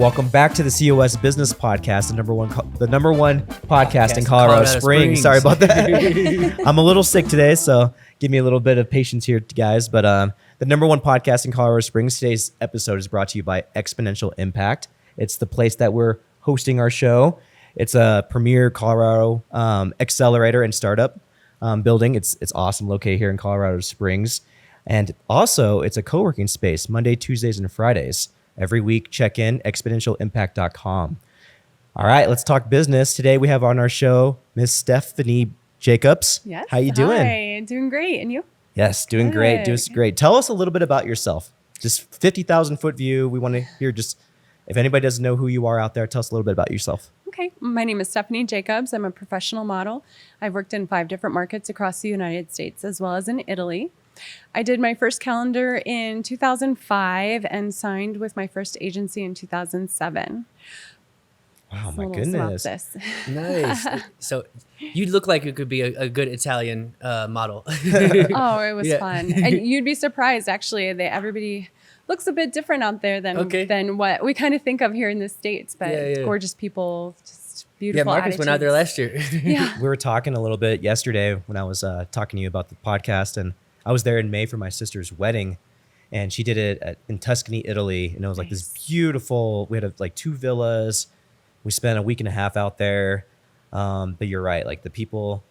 Welcome back to the COS Business Podcast, the number one podcast in Colorado Springs. Sorry about that. I'm a little sick today, so give me a little bit of patience here, guys. But the number one podcast in Colorado Springs. Today's episode is brought to you by Exponential Impact. It's the place that we're hosting our show. It's a premier Colorado accelerator and startup building. It's awesome, located here in Colorado Springs, and also it's a co-working space Monday, Tuesdays, and Fridays. Every week, check in, exponentialimpact.com. All right, let's talk business. Today we have on our show Miss Stephanie Jacobs. Yes. How you doing? Hi, doing great. And you? Yes, doing great. Doing great. Tell us a little bit about yourself. Just 50,000 foot view. We want to hear just, if anybody doesn't know who you are out there, tell us a little bit about yourself. Okay. My name is Stephanie Jacobs. I'm a professional model. I've worked in 5 different markets across the United States as well as in Italy. I did my first calendar in 2005 and signed with my first agency in 2007. Wow, my goodness. Nice. So you look like you could be a good Italian model. Oh, it was fun. And you'd be surprised, actually. Everybody looks a bit different out there than what we kind of think of here in the States. But gorgeous people, just beautiful Marcus attitudes. went out there last year. Yeah. We were talking a little bit yesterday when I was talking to you about the podcast, and I was there in May for my sister's wedding, and she did it in Tuscany, Italy. And it was like this beautiful, we had like 2 villas. We spent a week and a half out there. But you're right. Like the people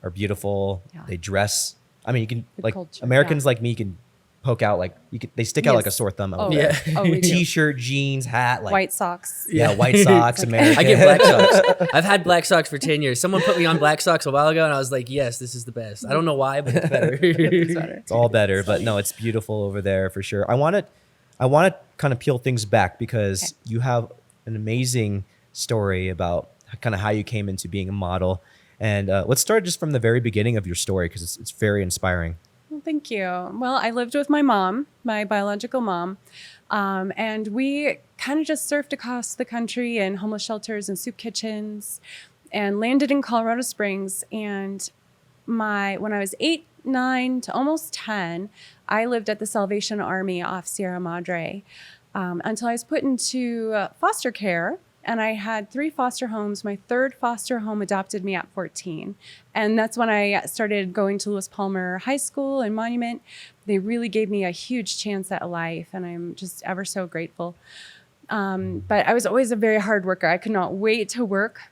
are beautiful. Yeah. They dress. I mean, you can like culture, Americans like me can poke out like they stick out like a sore thumb. T-shirt, jeans, hat, like white socks. Yeah, white socks. American. I get black socks. I've had black socks for 10 years. Someone put me on black socks a while ago, and I was like, yes, this is the best. I don't know why, but it's better. It's all better, but no, it's beautiful over there for sure. I want to kind of peel things back because you have an amazing story about kind of how you came into being a model. And let's start just from the very beginning of your story because it's very inspiring. Well, thank you. Well, I lived with my mom, my biological mom, and we kind of just surfed across the country in homeless shelters and soup kitchens and landed in Colorado Springs. And when I was 8, 9 to almost 10, I lived at the Salvation Army off Sierra Madre until I was put into foster care. And I had 3 foster homes. My 3rd foster home adopted me at 14. And that's when I started going to Lewis Palmer High School and Monument. They really gave me a huge chance at life, and I'm just ever so grateful. But I was always a very hard worker. I could not wait to work.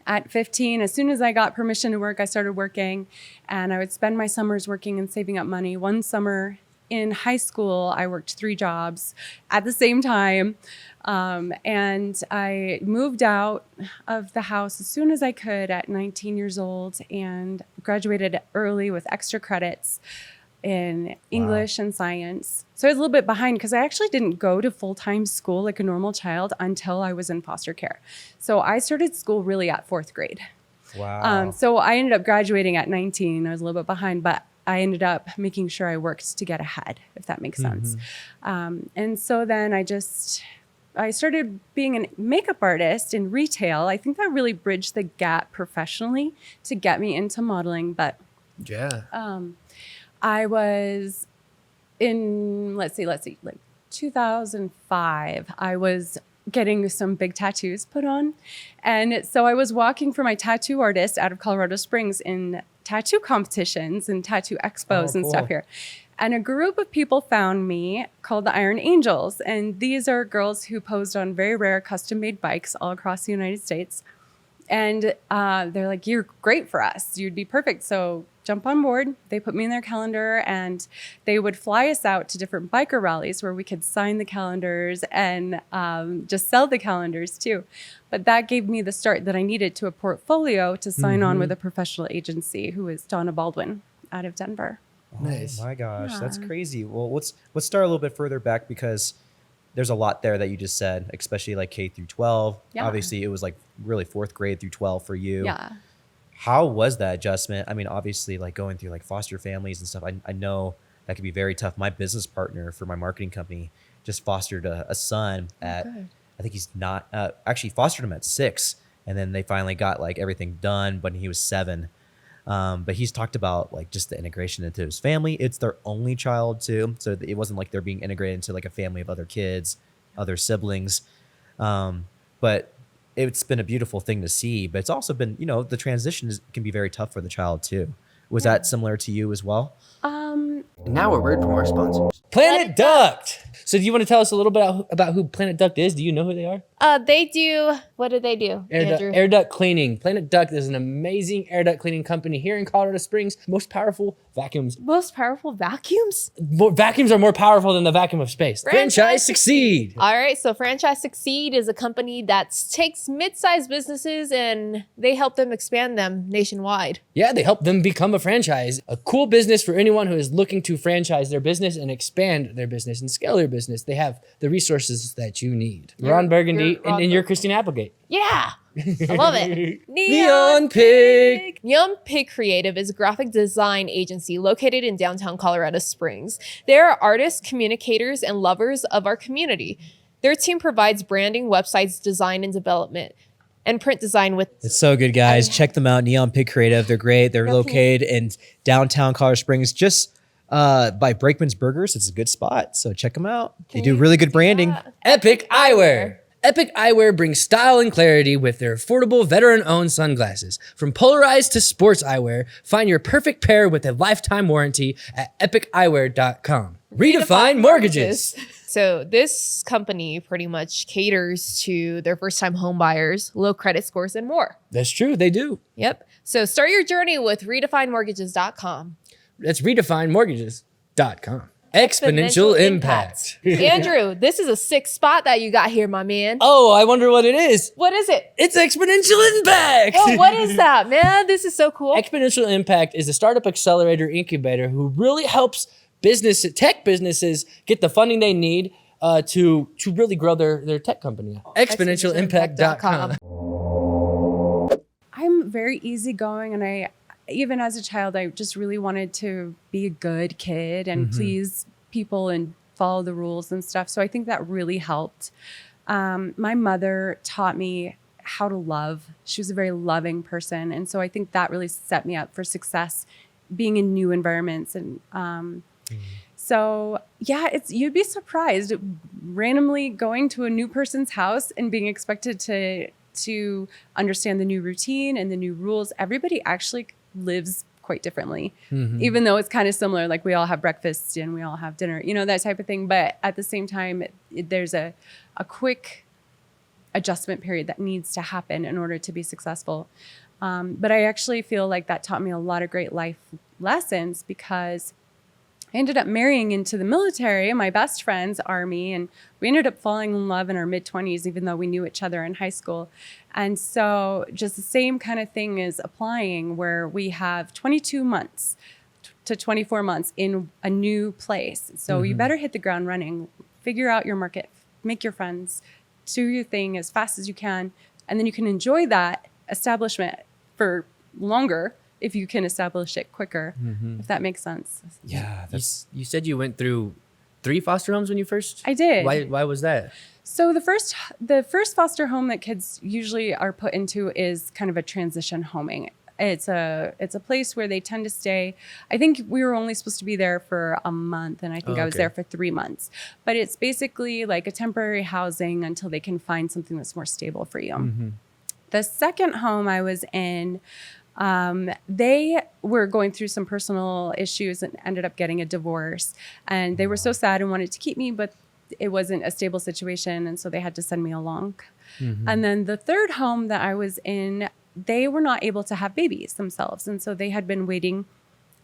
At 15, as soon as I got permission to work, I started working, and I would spend my summers working and saving up money. One summer in high school, I worked 3 jobs at the same time. And I moved out of the house as soon as I could at 19 years old and graduated early with extra credits in English and science. So I was a little bit behind because I actually didn't go to full-time school like a normal child until I was in foster care. So I started school really at 4th grade. Wow. So I ended up graduating at 19. I was a little bit behind, but I ended up making sure I worked to get ahead, if that makes sense. And so then I started being a makeup artist in retail. I think that really bridged the gap professionally to get me into modeling. But I was in, let's see, like 2005, I was getting some big tattoos put on. And so I was walking for my tattoo artist out of Colorado Springs in tattoo competitions and tattoo expos and stuff here. And a group of people found me called the Iron Angels. And these are girls who posed on very rare custom-made bikes all across the United States. And they're like, you're great for us. You'd be perfect. So jump on board. They put me in their calendar, and they would fly us out to different biker rallies where we could sign the calendars and just sell the calendars too. But that gave me the start that I needed to a portfolio to sign on with a professional agency who is Donna Baldwin out of Denver. Nice. Oh my gosh, that's crazy. Well, let's start a little bit further back because there's a lot there that you just said, especially like K through 12. Yeah. Obviously, it was like really 4th grade through 12 for you. Yeah. How was that adjustment? I mean, obviously, like going through like foster families and stuff, I know that could be very tough. My business partner for my marketing company just fostered a son at, I think he's not, actually fostered him at 6. And then they finally got like everything done when he was 7. But he's talked about like just the integration into his family. It's their only child too. So it wasn't like they're being integrated into like a family of other kids, other siblings. But it's been a beautiful thing to see. But it's also been, the transition can be very tough for the child too. Was that similar to you as well? Now a word from our sponsors. Planet Duct. So do you want to tell us a little bit about who Planet Duct is? Do you know who they are? They do. What do they do? Air duct cleaning. Planet Duct is an amazing air duct cleaning company here in Colorado Springs. Most powerful vacuums. Most powerful vacuums? Vacuums are more powerful than the vacuum of space. Franchise Succeed. All right. So Franchise Succeed is a company that takes mid-sized businesses and they help them expand them nationwide. Yeah, they help them become a franchise. A cool business for anyone who is looking to franchise their business and expand their business and scale their business. They have the resources that you need. Ron Burgundy and you're Christine Applegate. Yeah. I love it. Neon Pig. Neon Pig Creative is a graphic design agency located in downtown Colorado Springs. They are artists, communicators, and lovers of our community. Their team provides branding, websites, design, and development, and print design with... It's so good, guys. Check them out. Neon Pig Creative. They're great. They're located in downtown Colorado Springs, just by Brakeman's Burgers. It's a good spot, so check them out. They do really good branding. Epic Eyewear. Epic Eyewear brings style and clarity with their affordable, veteran-owned sunglasses. From polarized to sports eyewear, find your perfect pair with a lifetime warranty at epiceyewear.com. Redefine mortgages. So this company pretty much caters to their first-time home buyers, low credit scores, and more. That's true. They do. Yep. So start your journey with redefinemortgages.com. That's redefinemortgages.com. Exponential impact. Andrew, this is a sick spot that you got here, my man. Oh, I wonder what it is. What is it? It's exponential impact. Oh, what is that, man? This is so cool. Exponential Impact is a startup accelerator incubator who really helps tech businesses get the funding they need to really grow their tech company. Exponentialimpact.com. I'm very easygoing, and even as a child, I just really wanted to be a good kid and please people and follow the rules and stuff. So I think that really helped. My mother taught me how to love. She was a very loving person. And so I think that really set me up for success being in new environments. And so, yeah, you'd be surprised randomly going to a new person's house and being expected to understand the new routine and the new rules. Everybody actually lives quite differently, even though it's kind of similar. Like we all have breakfast and we all have dinner, that type of thing. But at the same time, there's a quick adjustment period that needs to happen in order to be successful. But I actually feel like that taught me a lot of great life lessons because I ended up marrying into the military, my best friend's army, and we ended up falling in love in our mid-20s, even though we knew each other in high school. And so just the same kind of thing is applying where we have 22 months to 24 months in a new place. So you better hit the ground running, figure out your market, make your friends, do your thing as fast as you can, and then you can enjoy that establishment for longer if you can establish it quicker, if that makes sense. Yeah. You said you went through 3 foster homes when you first? I did. Why was that? So the first foster home that kids usually are put into is kind of a transition homing. It's a place where they tend to stay. I think we were only supposed to be there for a month, and I think I was there for 3 months. But it's basically like a temporary housing until they can find something that's more stable for you. The second home I was in, they were going through some personal issues and ended up getting a divorce. And they were so sad and wanted to keep me, but it wasn't a stable situation. And so they had to send me along. And then the third home that I was in, they were not able to have babies themselves. And so they had been waiting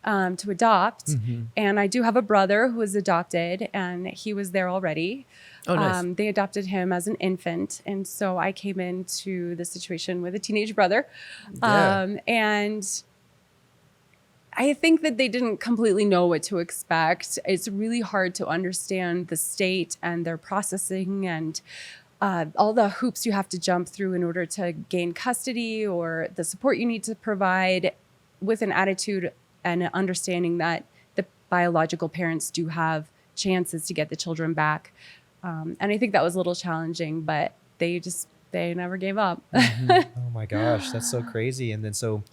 to adopt. And I do have a brother who was adopted, and he was there already. Oh, nice. They adopted him as an infant. And so I came into the situation with a teenage brother. And I think that they didn't completely know what to expect. It's really hard to understand the state and their processing and all the hoops you have to jump through in order to gain custody or the support you need to provide, with an attitude and an understanding that the biological parents do have chances to get the children back. And I think that was a little challenging, but they never gave up. Oh my gosh, that's so crazy. And then so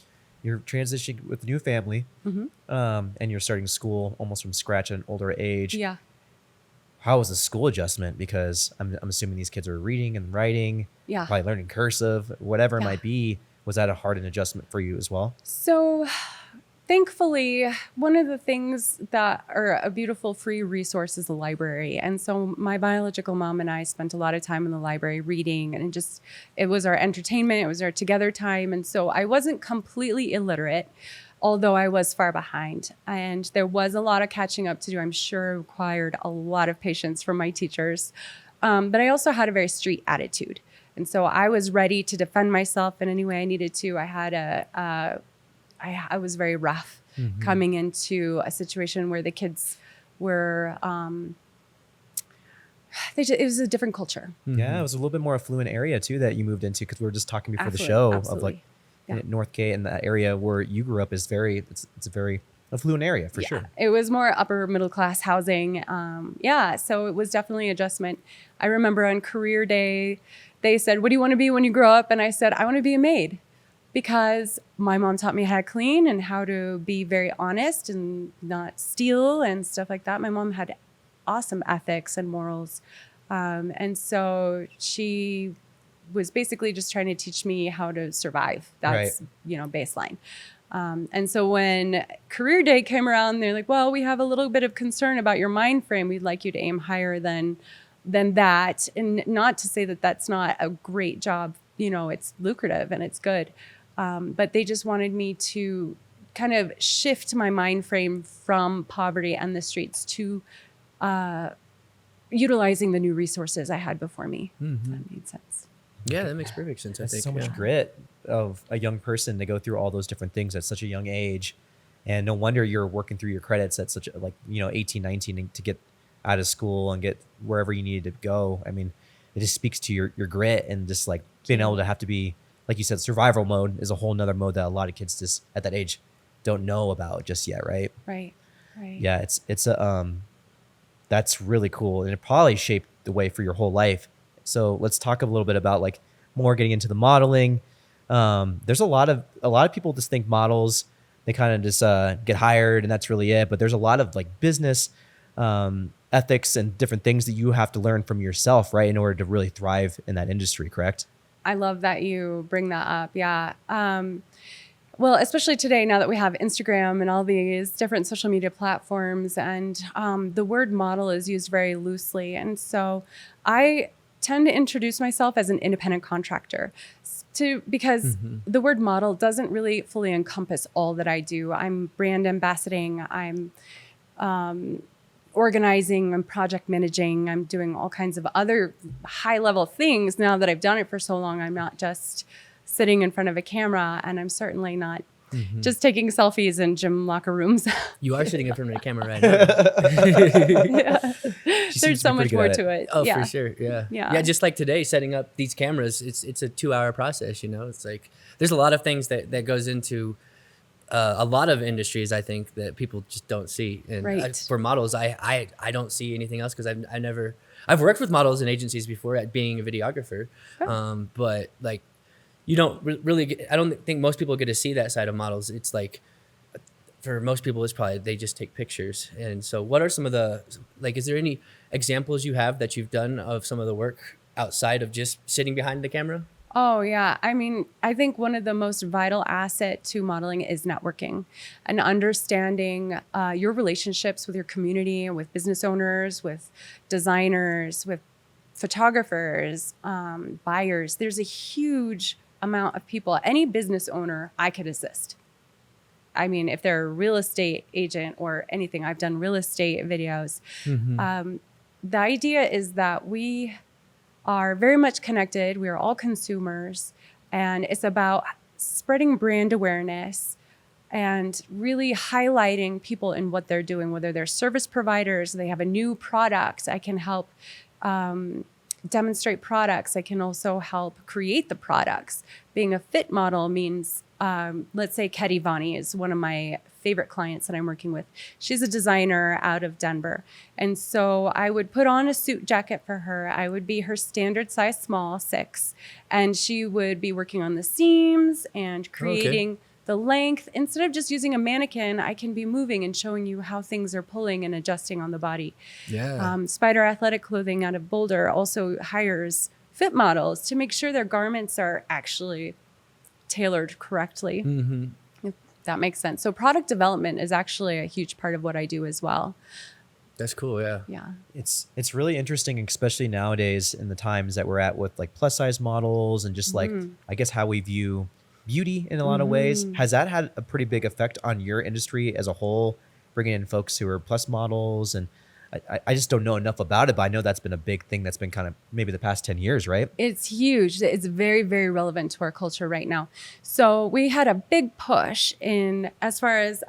you're transitioning with a new family, and you're starting school almost from scratch at an older age. Yeah. how was the school adjustment? Because I'm assuming these kids are reading and writing, Yeah. probably learning cursive, whatever it Yeah. might be. Was that a hard an adjustment for you as well? So thankfully, one of the things that are a beautiful free resource is the library. And so my biological mom and I spent a lot of time in the library reading, and it was our entertainment, it was our together time. And so I wasn't completely illiterate, although I was far behind. And there was a lot of catching up to do. I'm sure it required a lot of patience from my teachers. But I also had a very street attitude. And so I was ready to defend myself in any way I needed to. I was very rough coming into a situation where the kids were, it was a different culture. Yeah, it was a little bit more affluent area too that you moved into, because we were just talking before the Affluent, show of absolutely. like Northgate and that area where you grew up is it's a very affluent area for sure. It was more upper middle class housing. So it was definitely adjustment. I remember on career day, they said, "What do you want to be when you grow up?" And I said, "I want to be a maid," because my mom taught me how to clean and how to be very honest and not steal and stuff like that. My mom had awesome ethics and morals. And so she was basically just trying to teach me how to survive. That's, baseline. And so when career day came around, they're like, "Well, we have a little bit of concern about your mind frame. We'd like you to aim higher than that." And not to say that that's not a great job. It's lucrative and it's good. But they just wanted me to kind of shift my mind frame from poverty and the streets to utilizing the new resources I had before me. That made sense. Yeah, that makes perfect sense. I That's think so much grit of a young person to go through all those different things at such a young age. And no wonder you're working through your credits at such 18, 19 to get out of school and get wherever you needed to go. I mean, it just speaks to your grit and just like being able to have to be, like you said, survival mode is a whole nother mode that a lot of kids just at that age don't know about just yet. Right. Right. Yeah. That's really cool. And it probably shaped the way for your whole life. So let's talk a little bit about like more getting into the modeling. There's a lot of people just think models, they kind of just get hired and that's really it. But there's a lot of like business ethics and different things that you have to learn from yourself, right, in order to really thrive in that industry, correct? I love that you bring that up. Yeah. Well, especially today, now that we have Instagram and all these different social media platforms, and the word model is used very loosely. And so I tend to introduce myself as an independent contractor because the word model doesn't really fully encompass all that I do. I'm brand ambassadoring, I'm organizing, I'm project managing, I'm doing all kinds of other high level things. Now that I've done it for so long, I'm not just sitting in front of a camera, and I'm certainly not just taking selfies in gym locker rooms. You are sitting in front of a camera right now. There's so much more to it. Oh, for sure. Yeah. Just like today, setting up these cameras, it's a 2-hour process. It's like there's a lot of things that goes into a lot of industries. I think that people just don't see. And for models, I don't see anything else because I've worked with models and agencies before at being a videographer, but like. You don't really I don't think most people get to see that side of models. It's like, for most people, it's probably they just take pictures. And so what are some of is there any examples you have that you've done of some of the work outside of just sitting behind the camera? Oh, yeah. I mean, I think one of the most vital asset to modeling is networking and understanding your relationships with your community, with business owners, with designers, with photographers, buyers. There's a huge amount of people. Any business owner I could assist. I mean, if they're a real estate agent or anything, I've done real estate videos. The idea is that we are very much connected. We are all consumers, and it's about spreading brand awareness and really highlighting people in what they're doing, whether they're service providers, they have a new product, I can help demonstrate products. I can also help create the products. Being a fit model means, let's say Ketty Vani is one of my favorite clients that I'm working with. She's a designer out of Denver. And so I would put on a suit jacket for her. I would be her standard size small, 6. And she would be working on the seams and creating the length. Instead of just using a mannequin, I can be moving and showing you how things are pulling and adjusting on the body. Yeah. Spider Athletic Clothing out of Boulder also hires fit models to make sure their garments are actually tailored correctly. If that makes sense. So product development is actually a huge part of what I do as well. That's cool. Yeah. Yeah. It's really interesting, especially nowadays in the times that we're at with like plus size models and just like, I guess how we view beauty in a lot of ways. Has that had a pretty big effect on your industry as a whole, bringing in folks who are plus models? And I just don't know enough about it, but I know that's been a big thing that's been kind of maybe the past 10 years, right? It's huge. It's very, very relevant to our culture right now. So we had a big push in as far as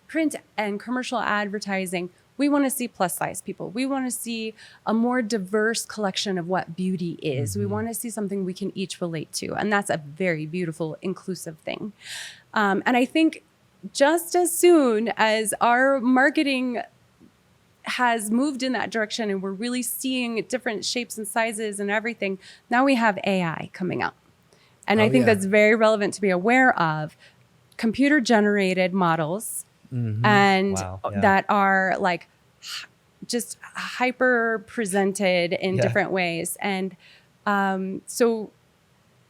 print and commercial advertising. We want to see plus size people. We want to see a more diverse collection of what beauty is. We want to see something we can each relate to. And that's a very beautiful, inclusive thing. And I think just as soon as our marketing has moved in that direction and we're really seeing different shapes and sizes and everything, now we have AI coming out. And I think that's very relevant to be aware of. Computer generated models and that are like just hyper presented in different ways. And so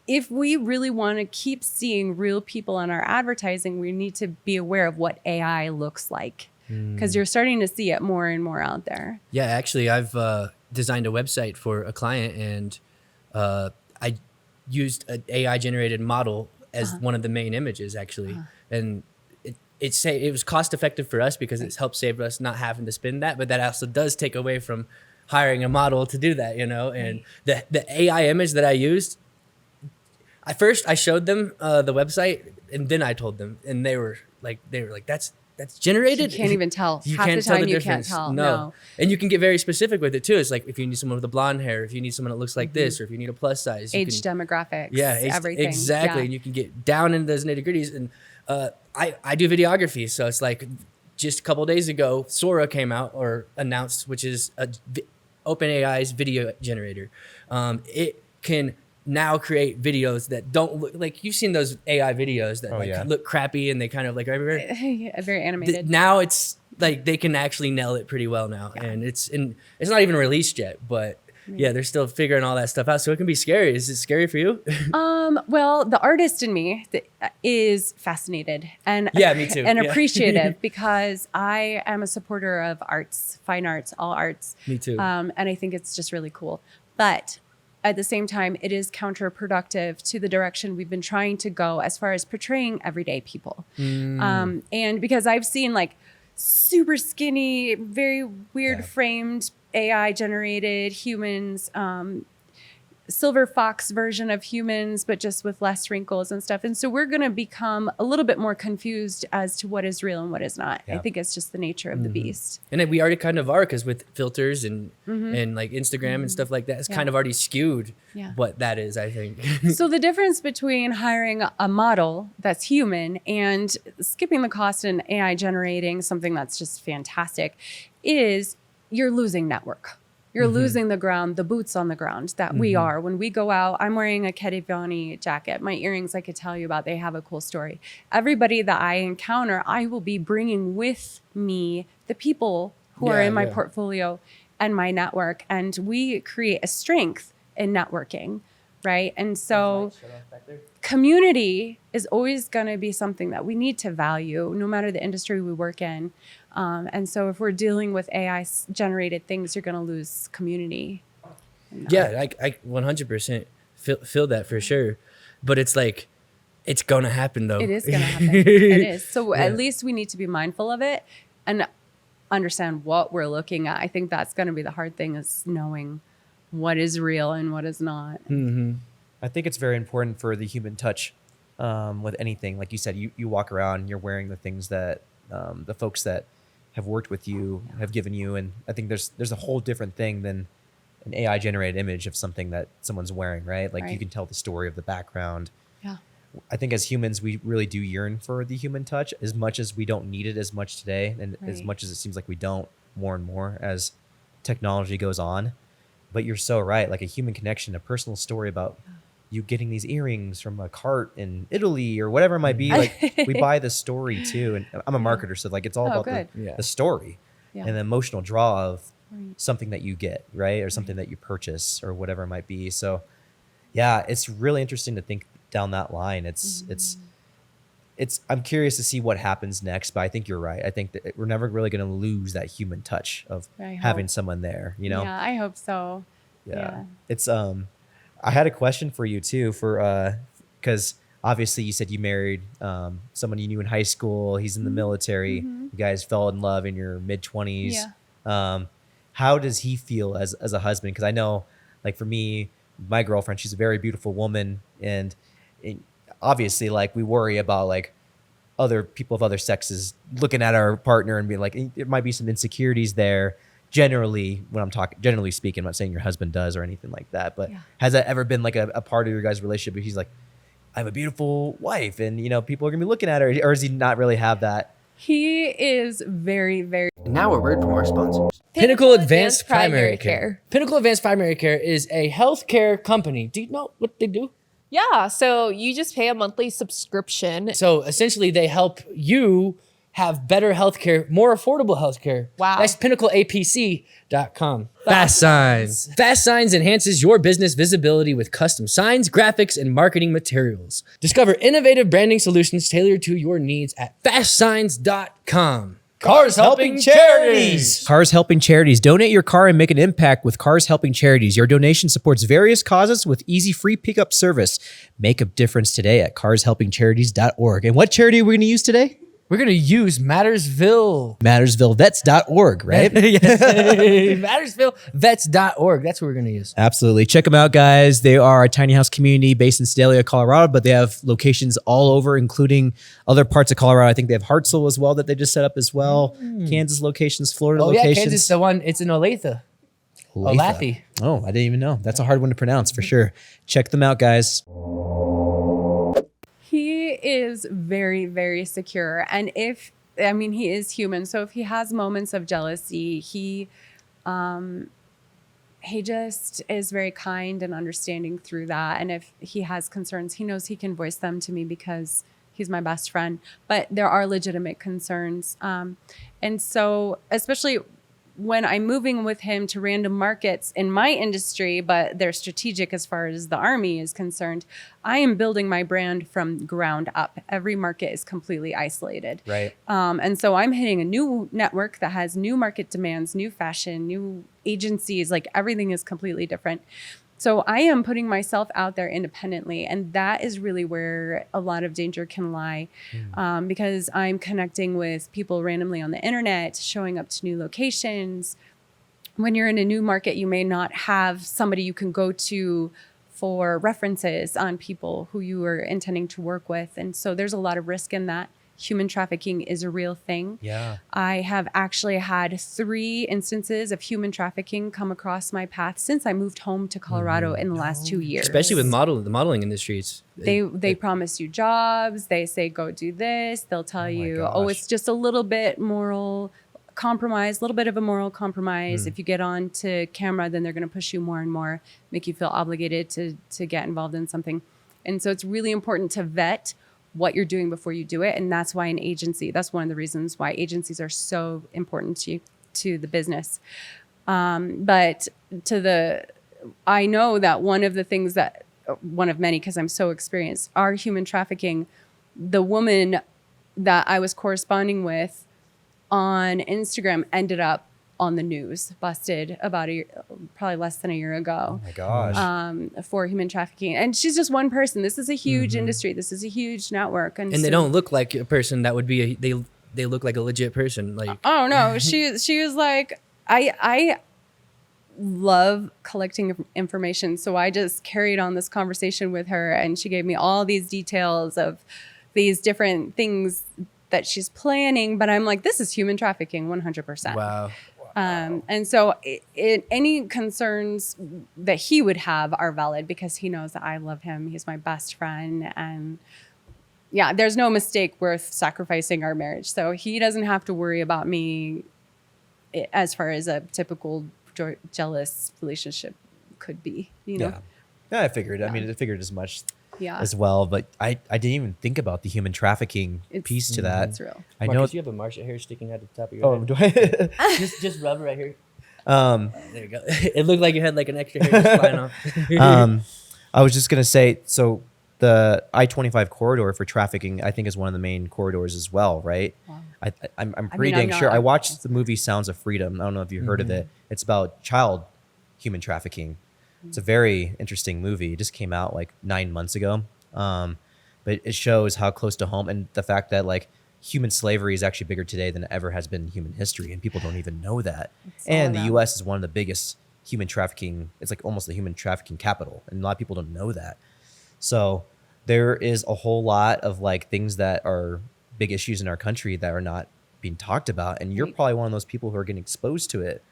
if we really want to keep seeing real people in our advertising, we need to be aware of what AI looks like, because you're starting to see it more and more out there. Yeah, actually, I've designed a website for a client, and I used an AI generated model as one of the main images, actually. And it was cost effective for us because it's helped save us not having to spend that, but that also does take away from hiring a model to do that, and the AI image that I used, I showed them the website, and then I told them, and they were like that's generated. You can't even tell. You Half can't the tell time the you difference. can't tell. No. And you can get very specific with it too. It's like if you need someone with the blonde hair, if you need someone that looks like this, or if you need a plus size, Age demographics, everything. Exactly. Yeah. And you can get down into those nitty gritties. And I do videography, so it's like just a couple of days ago, Sora came out or announced, which is OpenAI's video generator. It can now create videos that don't look like, you've seen those AI videos that look crappy and they kind of like everywhere. Very animated. Now it's like they can actually nail it pretty well now, and it's not even released yet, but yeah, they're still figuring all that stuff out, so it can be scary. Is it scary for you? Well, the artist in me is fascinated and me too. and appreciative because I am a supporter of arts, fine arts, all arts. Me too. And I think it's just really cool. But at the same time, it is counterproductive to the direction we've been trying to go as far as portraying everyday people. And because I've seen like super skinny, very weird framed AI generated humans, silver fox version of humans, but just with less wrinkles and stuff. And so we're going to become a little bit more confused as to what is real and what is not. I think it's just the nature of the beast. And we already kind of are, because with filters and like Instagram and stuff like that, it's kind of already skewed what that is, I think. So the difference between hiring a model that's human and skipping the cost and AI generating something that's just fantastic is you're losing network. You're losing the ground, the boots on the ground that we are. When we go out, I'm wearing a Kedivani jacket. My earrings, I could tell you about, they have a cool story. Everybody that I encounter, I will be bringing with me the people who are in my portfolio and my network. And we create a strength in networking, right? And so community is always going to be something that we need to value, no matter the industry we work in. And so if we're dealing with AI generated things, you're going to lose community. Yeah, I 100% feel that for sure. But it's like, it's going to happen though. It is going to happen. It is. So at least we need to be mindful of it and understand what we're looking at. I think that's going to be the hard thing, is knowing what is real and what is not. I think it's very important for the human touch with anything. Like you said, you walk around, you're wearing the things that the folks that have worked with you have given you. And I think there's a whole different thing than an AI generated image of something that someone's wearing, right? Like you can tell the story of the background. Yeah. I think as humans, we really do yearn for the human touch, as much as we don't need it as much today. And as much as it seems like we don't, more and more as technology goes on. But you're so right. Like a human connection, a personal story about you getting these earrings from a cart in Italy or whatever it might be. Like we buy the story too. And I'm a marketer, so like it's all about the story and the emotional draw of something that you get, right? Or something that you purchase or whatever it might be. So yeah, it's really interesting to think down that line. I'm curious to see what happens next, but I think you're right. I think that we're never really going to lose that human touch of having someone there, you know? Yeah, I hope so. Yeah. It's, I had a question for you too, because obviously you said you married someone you knew in high school. He's in the military. You guys fell in love in your mid-20s. Yeah. How does he feel as a husband? Because I know, like for me, my girlfriend, she's a very beautiful woman, and obviously, like we worry about like other people of other sexes looking at our partner and being like, there might be some insecurities there. Generally, generally speaking, I'm not saying your husband does or anything like that, but has that ever been like a part of your guys' relationship? Where he's like, I have a beautiful wife, and you know, people are gonna be looking at her, or does he not really have that? He is very, very. Now a word from our sponsors. Pinnacle Advanced Primary Care. Pinnacle Advanced Primary Care is a healthcare company. Do you know what they do? Yeah, so you just pay a monthly subscription. So essentially they help you have better healthcare, more affordable healthcare. Wow. That's pinnacleapc.com. Fast Signs. Fast Signs enhances your business visibility with custom signs, graphics, and marketing materials. Discover innovative branding solutions tailored to your needs at fastsigns.com. Cars Helping Charities. Cars Helping Charities. Donate your car and make an impact with Cars Helping Charities. Your donation supports various causes with easy free pickup service. Make a difference today at carshelpingcharities.org. And what charity are we going to use today? We're going to use Mattersville. Mattersvillevets.org, right? Mattersvillevets.org. That's what we're going to use. Absolutely. Check them out, guys. They are a tiny house community based in Sedalia, Colorado, but they have locations all over, including other parts of Colorado. I think they have Hartselle as well that they just set up as well. Kansas locations, Florida locations. Yeah, Kansas, the one, it's in Olathe. Olathe. Oh, I didn't even know. That's a hard one to pronounce for sure. Check them out, guys. He is very, very secure. And he is human. So if he has moments of jealousy, he just is very kind and understanding through that. And if he has concerns, he knows he can voice them to me because he's my best friend. But there are legitimate concerns. And so especially when I'm moving with him to random markets in my industry, but they're strategic as far as the Army is concerned, I am building my brand from ground up. Every market is completely isolated. Right. And so I'm hitting a new network that has new market demands, new fashion, new agencies, like everything is completely different. So I am putting myself out there independently, and that is really where a lot of danger can lie, because I'm connecting with people randomly on the internet, showing up to new locations. When you're in a new market, you may not have somebody you can go to for references on people who you are intending to work with. And so there's a lot of risk in that. Human trafficking is a real thing. Yeah. I have actually had 3 instances of human trafficking come across my path since I moved home to Colorado in the last 2 years. Especially with the modeling industry. They promise you jobs. They say, go do this. They'll tell you, it's just a little bit moral compromise, a little bit of a moral compromise. If you get on to camera, then they're going to push you more and more, make you feel obligated to get involved in something. And so it's really important to vet what you're doing before you do it. And that's why that's one of the reasons why agencies are so important to the business. But I know that one of many, because I'm so experienced, are human trafficking. The woman that I was corresponding with on Instagram ended up on the news, busted about probably less than a year ago. Oh my gosh. For human trafficking. And she's just one person. This is a huge industry. This is a huge network. And they don't look like a person that would be they look like a legit person. Like, oh no, she was like, I love collecting information. So I just carried on this conversation with her, and she gave me all these details of these different things that she's planning. But I'm like, this is human trafficking 100%. Wow. And so any concerns that he would have are valid because he knows that I love him. He's my best friend. And yeah, there's no mistake worth sacrificing our marriage. So he doesn't have to worry about me as far as a typical jealous relationship could be, you know? Yeah, I figured. I mean, I figured as much Yeah. as well, but I didn't even think about the human trafficking piece to that. It's real. I Marcus, know. you have a Marcia hair sticking out of the top of your Oh, head. do I? Just rub right here. There you go. It looked like you had like an extra hair just flying off. I was just gonna say, so the I-25 corridor for trafficking, I think, is one of the main corridors as well, right? Wow. I'm pretty I'm dang not- sure. I watched the movie Sounds of Freedom. I don't know if you heard of it. It's about child human trafficking. It's a very interesting movie. It just came out like 9 months ago. But it shows how close to home and the fact that like human slavery is actually bigger today than it ever has been in human history, and people don't even know that. all And the around. U.S. is one of the biggest human trafficking. It's like almost the human trafficking capital, and a lot of people don't know that. So there is a whole lot of like things that are big issues in our country that are not being talked about, and you're Right. probably one of those people who are getting exposed to it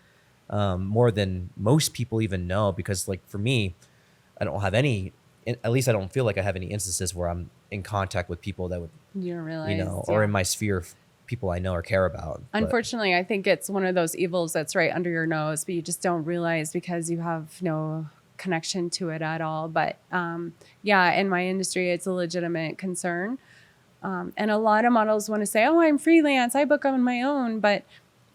more than most people even know. Because like for me, I don't have any. At least I don't feel like I have any instances where I'm in contact with people that would, You don't realize. you know, or in my sphere of people I know or care about. But Unfortunately, I think it's one of those evils that's right under your nose, but you just don't realize because you have no connection to it at all. But yeah, in my industry, it's a legitimate concern. And a lot of models want to say, oh, I'm freelance, I book on my own. But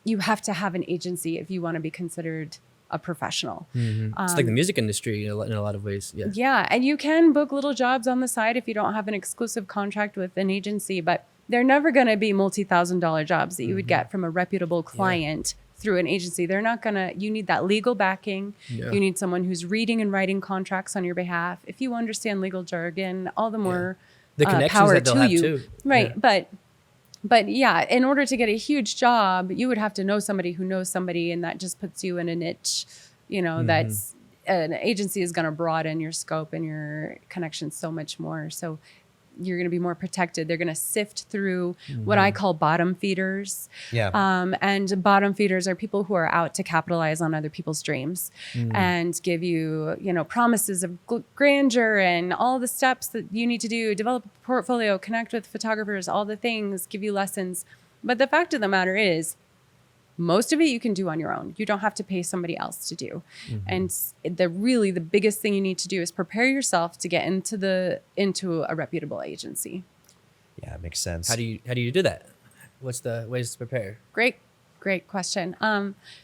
you have to have an agency if you want to be considered a professional. It's like the music industry in a lot of ways. Yeah. Yeah, and you can book little jobs on the side if you don't have an exclusive contract with an agency, but they're never going to be multi-$1,000 jobs that you would get from a reputable client through an agency. They're not going to, you need that legal backing. Yeah. You need someone who's reading and writing contracts on your behalf. If you understand legal jargon, all the more The connections power that they'll to have you. too. Right, Yeah. but yeah, in order to get a huge job, you would have to know somebody who knows somebody, and that just puts you in a niche, you know, that's an agency is going to broaden your scope and your connections so much more. So you're going to be more protected. They're going to sift through what I call bottom feeders. Yeah. And bottom feeders are people who are out to capitalize on other people's dreams and give you, you know, promises of grandeur and all the steps that you need to do, develop a portfolio, connect with photographers, all the things, give you lessons. But the fact of the matter is, most of it you can do on your own. You don't have to pay somebody else to do. And the biggest thing you need to do is prepare yourself to get into a reputable agency. Yeah, it makes sense. How do you do that? What's the ways to prepare? Great question.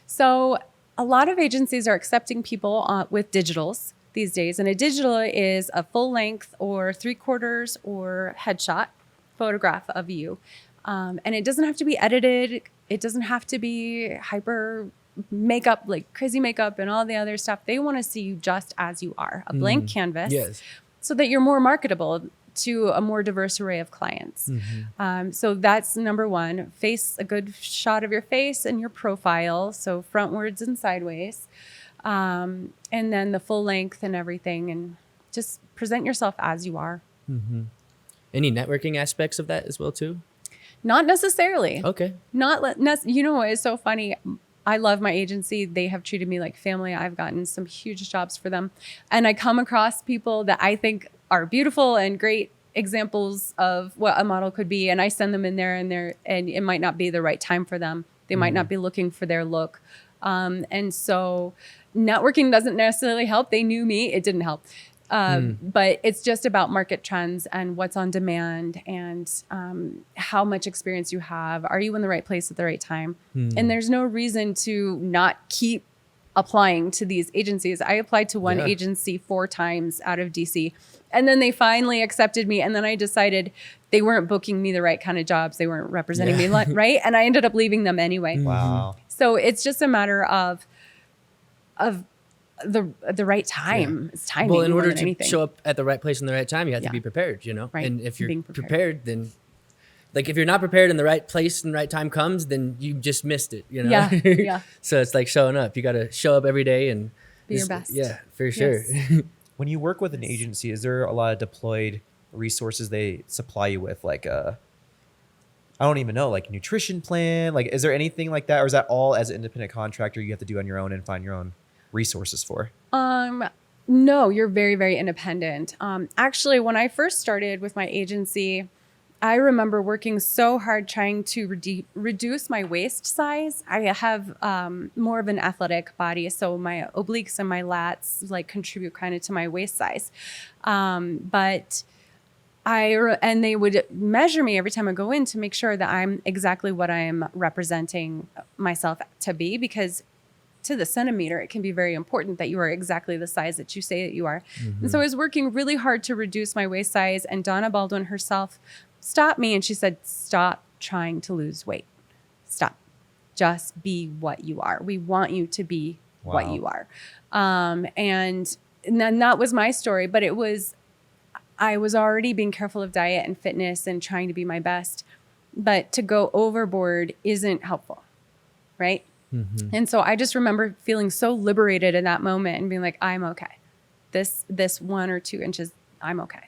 So a lot of agencies are accepting people with digitals these days. And a digital is a full length or 3/4 or headshot photograph of you. And it doesn't have to be edited. It doesn't have to be hyper makeup, like crazy makeup and all the other stuff. They want to see you just as you are, a blank canvas, Yes. so that you're more marketable to a more diverse array of clients. So that's number one. A good shot of your face and your profile, so frontwards and sideways. And then the full length and everything, and just present yourself as you are. Any networking aspects of that as well too? Not necessarily. Okay. You know what is so funny? I love my agency. They have treated me like family. I've gotten some huge jobs for them. And I come across people that I think are beautiful and great examples of what a model could be. And I send them in there and it might not be the right time for them. They might not be looking for their look. And so networking doesn't necessarily help. They knew me. It didn't help. But it's just about market trends and what's on demand and how much experience you have. Are you in the right place at the right time? And there's no reason to not keep applying to these agencies. I applied to one agency 4 times out of DC, and then they finally accepted me. And then I decided they weren't booking me the right kind of jobs. They weren't representing me right. And I ended up leaving them anyway. Wow. So it's just a matter of the right time. It's timing. Well, in more order than to anything. show up at the right place in the right time, you have to Yeah. be prepared, you know? Right. And if you're Being prepared. prepared, then like if you're not prepared and the right place and the right time comes, then you just missed it, you know? Yeah, yeah. So it's like showing up. You got to show up every day and Be your best. Yeah, for sure. Yes. When you work with an agency, is there a lot of deployed resources they supply you with? Like I don't even know, like nutrition plan? Like, is there anything like that? Or is that all as an independent contractor you have to do on your own and find your own resources for? No, you're very, very independent. Actually, when I first started with my agency, I remember working so hard trying to reduce my waist size. I have more of an athletic body, so my obliques and my lats like contribute kind of to my waist size. But and they would measure me every time I go in to make sure that I'm exactly what I'm representing myself to be, because to the centimeter, it can be very important that you are exactly the size that you say that you are. And so I was working really hard to reduce my waist size, and Donna Baldwin herself stopped me and she said, stop trying to lose weight. Stop. Just be what you are. We want you to be what you are. And then that was my story, but I was already being careful of diet and fitness and trying to be my best, but to go overboard isn't helpful, right? And so I just remember feeling so liberated in that moment and being like, I'm okay. This 1 or 2 inches, I'm okay.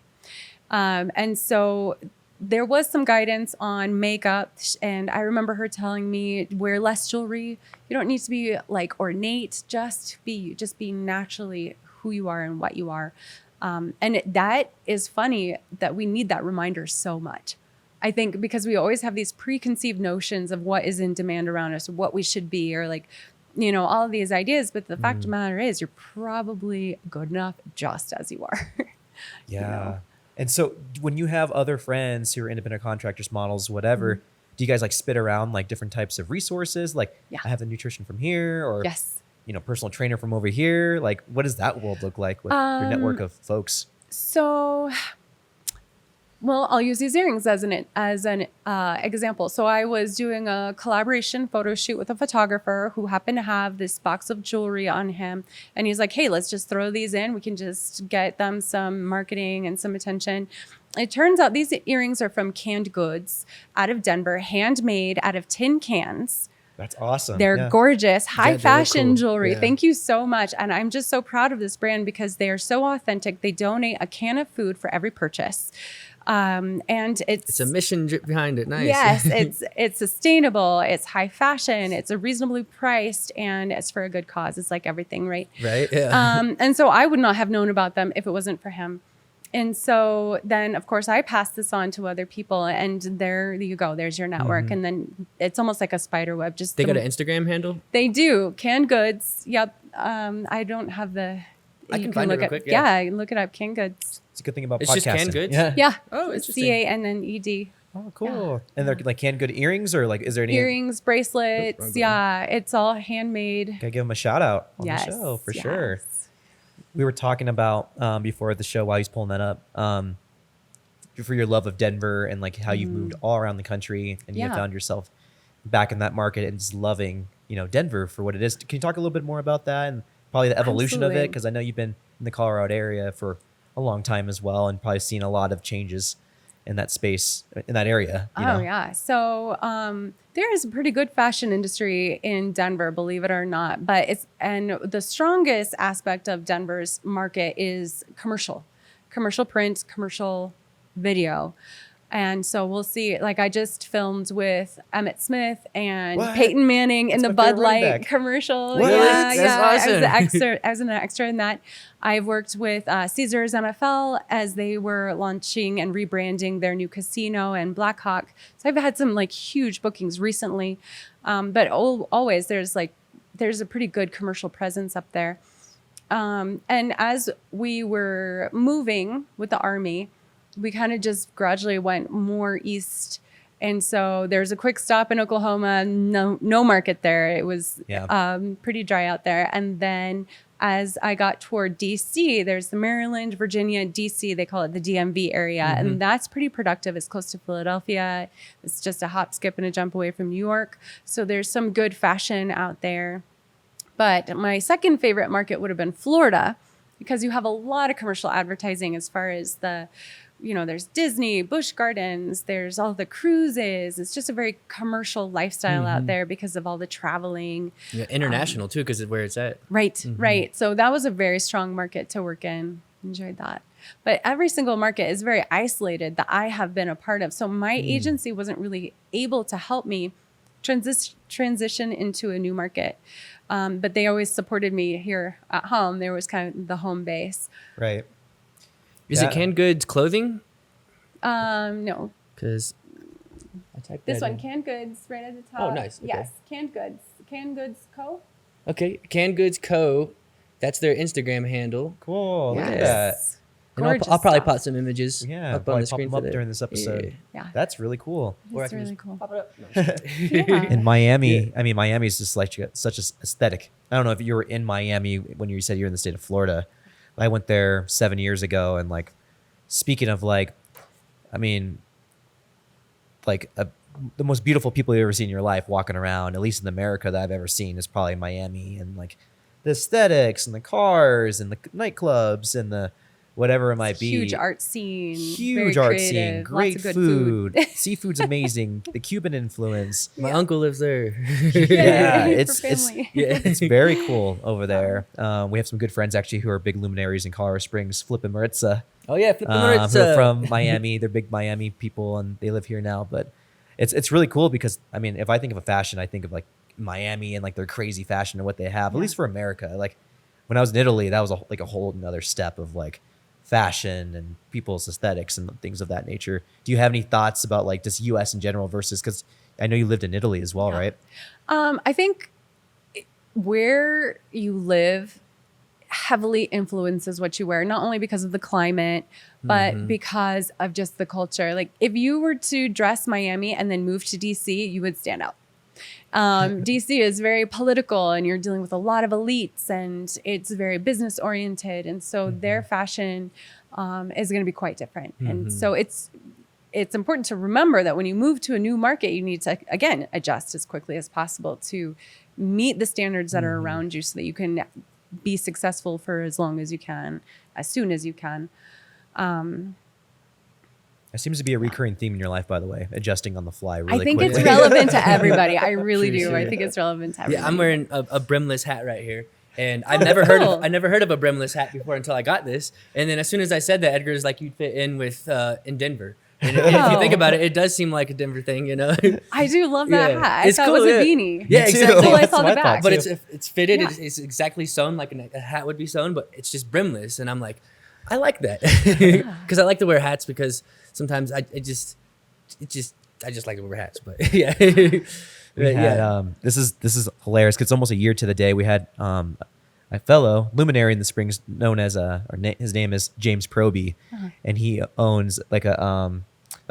And so there was some guidance on makeup, and I remember her telling me, wear less jewelry. You don't need to be like ornate, just be naturally who you are and what you are. And that is funny that we need that reminder so much. I think because we always have these preconceived notions of what is in demand around us, or what we should be, or like, all of these ideas. But the fact of the matter is, you're probably good enough just as you are. Yeah. And so when you have other friends who are independent contractors, models, whatever, do you guys like spit around like different types of resources? Like, I have the nutrition from here, or, personal trainer from over here. Like, what does that world look like with your network of folks? So, well, I'll use these earrings as an example. So I was doing a collaboration photo shoot with a photographer who happened to have this box of jewelry on him. And he's like, hey, let's just throw these in. We can just get them some marketing and some attention. It turns out these earrings are from Canned Goods out of Denver, handmade out of tin cans. That's awesome. They're gorgeous, high fashion jewelry. Yeah. Thank you so much. And I'm just so proud of this brand because they are so authentic. They donate a can of food for every purchase. And it's a mission behind it. Nice. Yes, it's sustainable. It's high fashion. It's a reasonably priced, and it's for a good cause. It's like everything, right? Right. Yeah. And so I would not have known about them if it wasn't for him. And so then, of course, I passed this on to other people, and there you go. There's your network. And then it's almost like a spider web. Just they got an Instagram handle? They do. Canned Goods. Yep. I don't have the... I can find it real quick. Yeah, look it up. Canned Goods. It's a good thing about it's podcasting. Just Canned Goods? Yeah. Oh, interesting. CANNED. Oh, cool. And they're like Canned Good earrings, or like, is there any... Earrings, bracelets. Yeah, it's all handmade. Gotta give them a shout out on the show for sure. We were talking about before the show, while he's pulling that up, for your love of Denver and like how you've moved all around the country, and you found yourself back in that market and just loving, Denver for what it is. Can you talk a little bit more about that and probably the evolution of it? Because I know you've been in the Colorado area for a long time as well, and probably seen a lot of changes in that space, in that area. Yeah. So there is a pretty good fashion industry in Denver, believe it or not. But the strongest aspect of Denver's market is commercial print, commercial video. And so we'll see, like I just filmed with Emmett Smith and Peyton Manning in the Bud Light commercial. What? Yeah. That's awesome. I was an extra in that. I've worked with Caesars NFL as they were launching and rebranding their new casino and Blackhawk. So I've had some like huge bookings recently. But always there's a pretty good commercial presence up there. And as we were moving with the Army, we kind of just gradually went more east. And so there's a quick stop in Oklahoma, no market there. It was pretty dry out there. And then as I got toward DC, there's the Maryland, Virginia, DC, they call it the DMV area. And that's pretty productive. It's close to Philadelphia. It's just a hop, skip, and a jump away from New York. So there's some good fashion out there. But my second favorite market would have been Florida, because you have a lot of commercial advertising as far as there's Disney, Busch Gardens, there's all the cruises. It's just a very commercial lifestyle out there because of all the traveling. Yeah, international too, because of where it's at. Right, right. So that was a very strong market to work in. Enjoyed that. But every single market is very isolated that I have been a part of. So my agency wasn't really able to help me transition into a new market. But they always supported me here at home. There was kind of the home base. Right. Is it Canned Goods clothing? No. Because I typed This that one, in. canned goods, right at the top. Oh, nice. Okay. Yes, canned goods. Canned goods co. Okay, Canned Goods Co. That's their Instagram handle. Cool. Look at that. Yes. And Gorgeous I'll probably stuff. pop some images Yeah, up on probably the screen pop for them up that. during this episode. Yeah. That's really cool. Or I It's can really just cool. pop it up. Yeah. In Miami, I mean, Miami is just like such a aesthetic. I don't know if you were in Miami when you said you're in the state of Florida. I went there 7 years ago, and like, speaking of like, I mean, like the most beautiful people you've ever seen in your life walking around, at least in America that I've ever seen, is probably Miami, and like the aesthetics and the cars and the nightclubs and the whatever it might be. Huge art scene. Huge very art scene, creative, great lots of good food. Seafood's amazing. The Cuban influence. My uncle lives there. Yeah, for it's family. it's very cool over there. We have some good friends actually who are big luminaries in Colorado Springs. Flip and Maritza, Oh yeah, Flip and who are Maritza. from Miami. They're big Miami people, and they live here now. But it's really cool because I mean, if I think of a fashion, I think of like Miami and like their crazy fashion and what they have. At least for America, like when I was in Italy, that was like a whole another step of like fashion and people's aesthetics and things of that nature. Do you have any thoughts about like just U.S. in general versus, because I know you lived in Italy as well, right? I think where you live heavily influences what you wear, not only because of the climate, but because of just the culture. Like if you were to dress Miami and then move to DC, you would stand out. DC is very political and you're dealing with a lot of elites and it's very business oriented. And so their fashion is going to be quite different. And so it's important to remember that when you move to a new market, you need to, again, adjust as quickly as possible to meet the standards that are around you so that you can be successful for as long as you can, as soon as you can. It seems to be a recurring theme in your life, by the way, adjusting on the fly really I think quickly. it's relevant to everybody. I really Sure, do. sure. I think it's relevant to everybody. Yeah, I'm wearing a brimless hat right here. And I've never heard cool. of a brimless hat before until I got this. And then as soon as I said that, Edgar's like, you'd fit in with in Denver. And if you think about it, it does seem like a Denver thing, you know? I do love that Yeah. hat. I It's thought cool, it was yeah. a beanie. Yeah, Me too. exactly. Until I That's saw what the I thought, back. But too. it's fitted. Yeah. It's exactly sewn like a hat would be sewn, but it's just brimless. And I'm like, I like that because I like to wear hats because sometimes I just like to wear hats. But yeah, We But had, this is hilarious because it's almost a year to the day. We had a fellow luminary in the Springs known as his name is James Proby, and he owns like a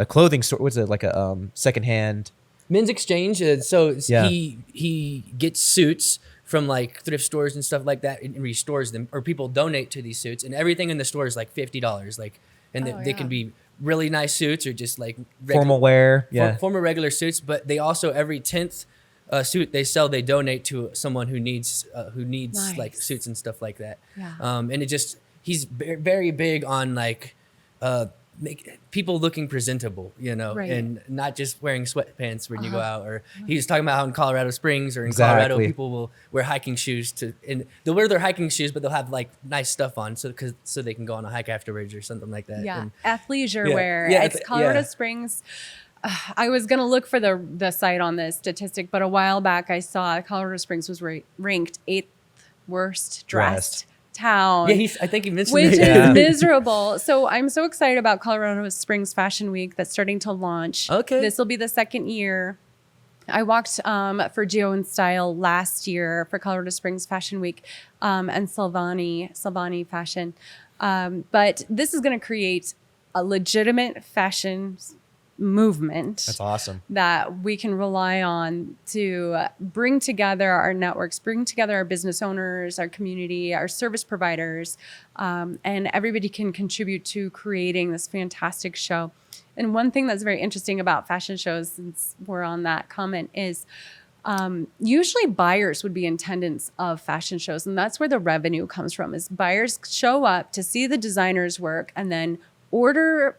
clothing store. What's it, like a secondhand? Men's Exchange. So Yeah. he gets suits from like thrift stores and stuff like that and restores them, or people donate to these suits, and everything in the store is like $50. Like, and Oh, they can be really nice suits or just like Formal wear. Yeah. former regular suits. But they also every 10th suit they sell, they donate to someone who needs like Nice. suits and stuff like that. Yeah. And he's very big on like make people looking presentable, you know, Right. and not just wearing sweatpants when you go out. Or he's talking about how in Colorado Springs or in Colorado Exactly. people will wear hiking shoes and they'll wear their hiking shoes, but they'll have like nice stuff on so they can go on a hike afterwards or something like that. Yeah, And athleisure Yeah. wear. Yeah, It's Colorado yeah. Springs. I was gonna look for the site on this statistic, but a while back I saw Colorado Springs was ranked 8th worst dressed town. yeah, I think he mentioned which that. Yeah. is miserable. So I'm so excited about Colorado Springs Fashion Week that's starting to launch. Okay. This will be the second year. I walked for Geo and Style last year for Colorado Springs Fashion Week and Silvani Fashion. But this is going to create a legitimate fashion movement That's awesome. that we can rely on to bring together our networks, bring together our business owners, our community, our service providers, and everybody can contribute to creating this fantastic show. And one thing that's very interesting about fashion shows, since we're on that comment, is usually buyers would be in attendance of fashion shows, and that's where the revenue comes from. Is buyers show up to see the designers' work and then order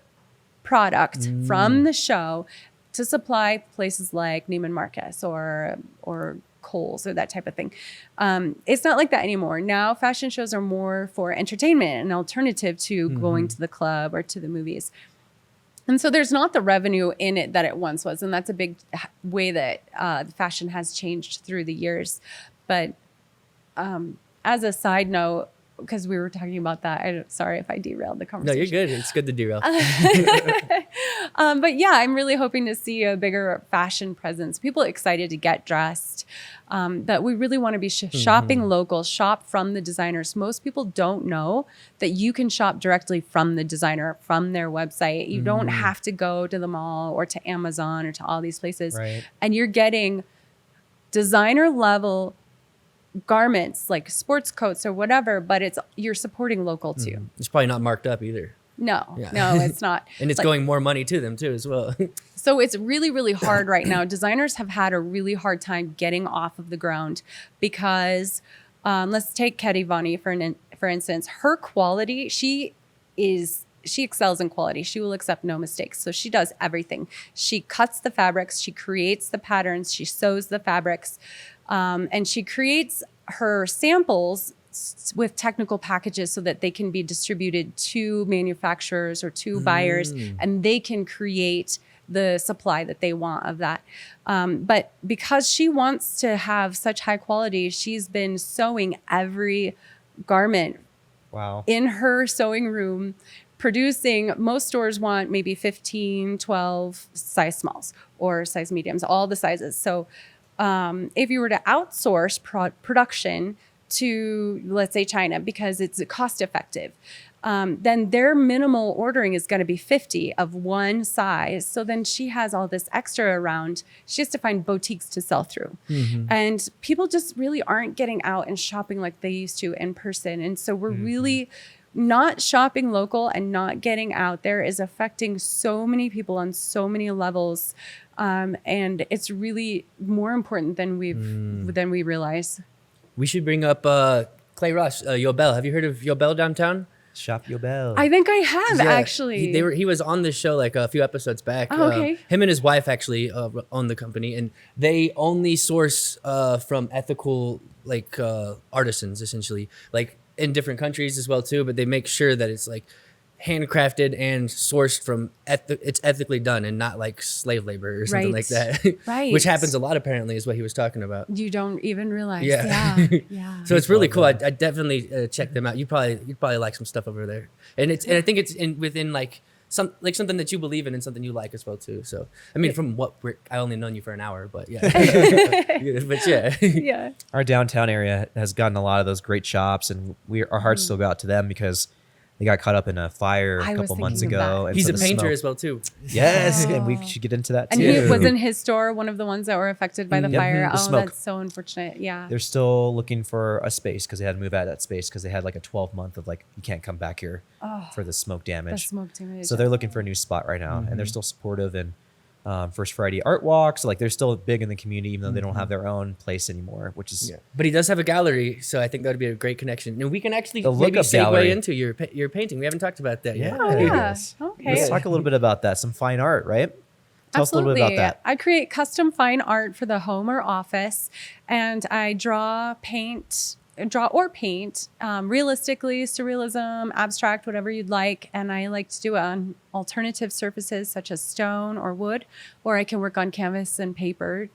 product from the show to supply places like Neiman Marcus or Kohl's or that type of thing. It's not like that anymore. Now fashion shows are more for entertainment, an alternative to going to the club or to the movies. And so there's not the revenue in it that it once was. And that's a big way that fashion has changed through the years. But as a side note, because we were talking about that. Sorry if I derailed the No, conversation. you're good. It's good to derail. But yeah, I'm really hoping to see a bigger fashion presence. People excited to get dressed. But we really want to be shopping local, shop from the designers. Most people don't know that you can shop directly from the designer, from their website. You don't have to go to the mall or to Amazon or to all these places. Right. And you're getting designer level garments like sports coats or whatever, but you're supporting local too. It's probably not marked up either. No, Yeah. no, it's not. And it's going more money to them too as well. So it's really, really hard right now. Designers have had a really hard time getting off of the ground because let's take Kedi Vani for instance. Her quality, she excels in quality. She will accept no mistakes. So she does everything. She cuts the fabrics, she creates the patterns, she sews the fabrics, and she creates her samples with technical packages so that they can be distributed to manufacturers or to buyers, and they can create the supply that they want of that. But because she wants to have such high quality, she's been sewing every garment in her sewing room, producing. Most stores want maybe 15, 12 size smalls or size mediums, all the sizes. So if you were to outsource production to, let's say, China, because it's cost effective, then their minimal ordering is going to be 50 of one size. So then she has all this extra around. She has to find boutiques to sell through. And people just really aren't getting out and shopping like they used to in person. And so we're really not shopping local, and not getting out there is affecting so many people on so many levels. And it's really more important than we realize. We should bring up Clay Ross, Yobel. Have you heard of Yobel downtown? Shop Yobel. I think I have actually. He was on this show like a few episodes back. Oh, okay. Him and his wife actually own the company, and they only source from ethical artisans, essentially, like in different countries as well too. But they make sure that it's like handcrafted and sourced from it's ethically done and not like slave labor or something like that. Right. Which happens a lot apparently, is what he was talking about. You don't even realize. Yeah. Yeah. So it's really cool. I definitely check them out. You'd probably like some stuff over there, and I think it's within like something that you believe in and something you like as well too. So I mean, from what I only known you for an hour, but yeah, but yeah, Yeah. Our downtown area has gotten a lot of those great shops, and our hearts still go out to them because they got caught up in a fire a couple months ago. And he's so a the painter smoke- as well too. Yes, and we should get into that too. And he was in his store, one of the ones that were affected by the fire. The Oh, smoke. that's so unfortunate. Yeah. They're still looking for a space because they had to move out of that space because they had like a 12-month of like, you can't come back here for the smoke damage. The smoke damage. So they're looking for a new spot right now, and they're still supportive. And First Friday art walks, like they're still big in the community, even though they don't have their own place anymore, which is But he does have a gallery, so I think that would be a great connection. And we can actually The maybe Lookup segue Gallery. into your painting. We haven't talked about that yet. Oh, yeah. Yes. Okay. Let's talk a little bit about that. Some fine art, right? Tell us a little bit about that. I create custom fine art for the home or office, and I draw or paint realistically, surrealism, abstract, whatever you'd like. And I like to do it on alternative surfaces such as stone or wood, or I can work on canvas and paper,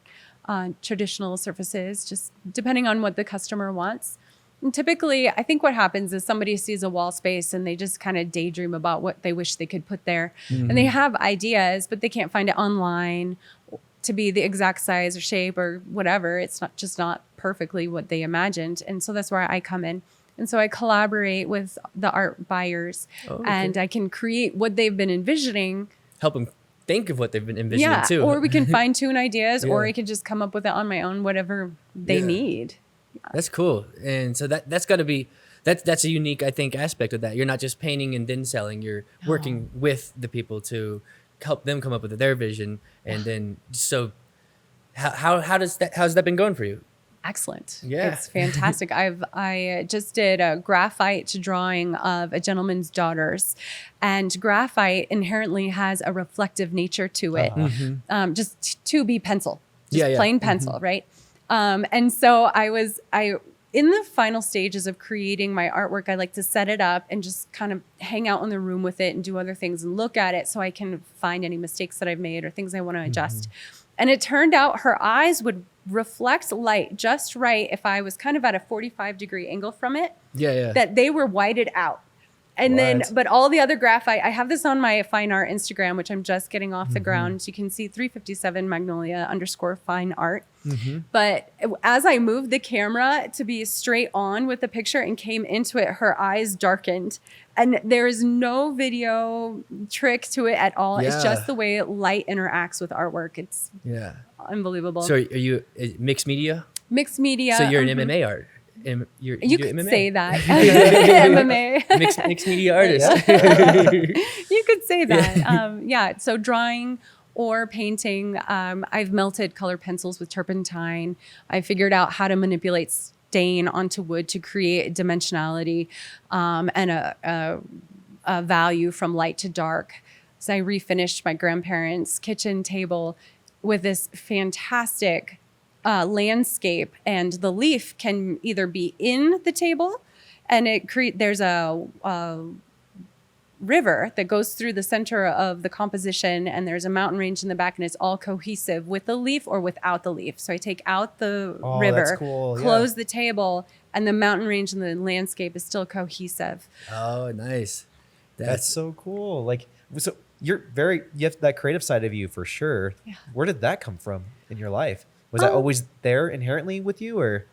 traditional surfaces, just depending on what the customer wants. And typically, I think what happens is somebody sees a wall space and they just kind of daydream about what they wish they could put there. And they have ideas, but they can't find it online to be the exact size or shape or whatever. It's not perfectly what they imagined. And so that's where I come in. And so I collaborate with the art buyers and I can create what they've been envisioning. Help them think of what they've been envisioning too. Or we can fine tune ideas or I can just come up with it on my own, whatever they need. That's cool. And so that's got to be that's a unique, I think, aspect of that. You're not just painting and then selling. You're working with the people to help them come up with their vision. And then so how's that been going for you? Excellent. Yeah. It's fantastic. I just did a graphite drawing of a gentleman's daughters, and graphite inherently has a reflective nature to it. Just to be pencil, just plain pencil, right? And so I in the final stages of creating my artwork, I like to set it up and just kind of hang out in the room with it and do other things and look at it so I can find any mistakes that I've made or things I want to adjust. And it turned out her eyes would reflect light just right if I was kind of at a 45-degree angle from it. Yeah. That they were whited out. And then, but all the other graphite, I have this on my fine art Instagram, which I'm just getting off the ground. You can see 357 Magnolia_fine art. But as I moved the camera to be straight on with the picture and came into it, her eyes darkened. And there is no video trick to it at all. It's just the way light interacts with artwork. It's unbelievable. So are you mixed media? Mixed media. So you're an MMA art. You could MMA. say that. MMA. Mixed media artist. You could say that. So drawing or painting, I've melted colored pencils with turpentine. I figured out how to manipulate stain onto wood to create dimensionality and a value from light to dark. So I refinished my grandparents' kitchen table with this fantastic landscape, and the leaf can either be in the table, and there's a river that goes through the center of the composition, and there's a mountain range in the back, and it's all cohesive with the leaf or without the leaf. So I take out the river, close the table, and the mountain range and the landscape is still cohesive. Oh, nice. That's so cool. Like, so you have that creative side of you for sure. Yeah. Where did that come from in your life? Was that always there inherently with you, or?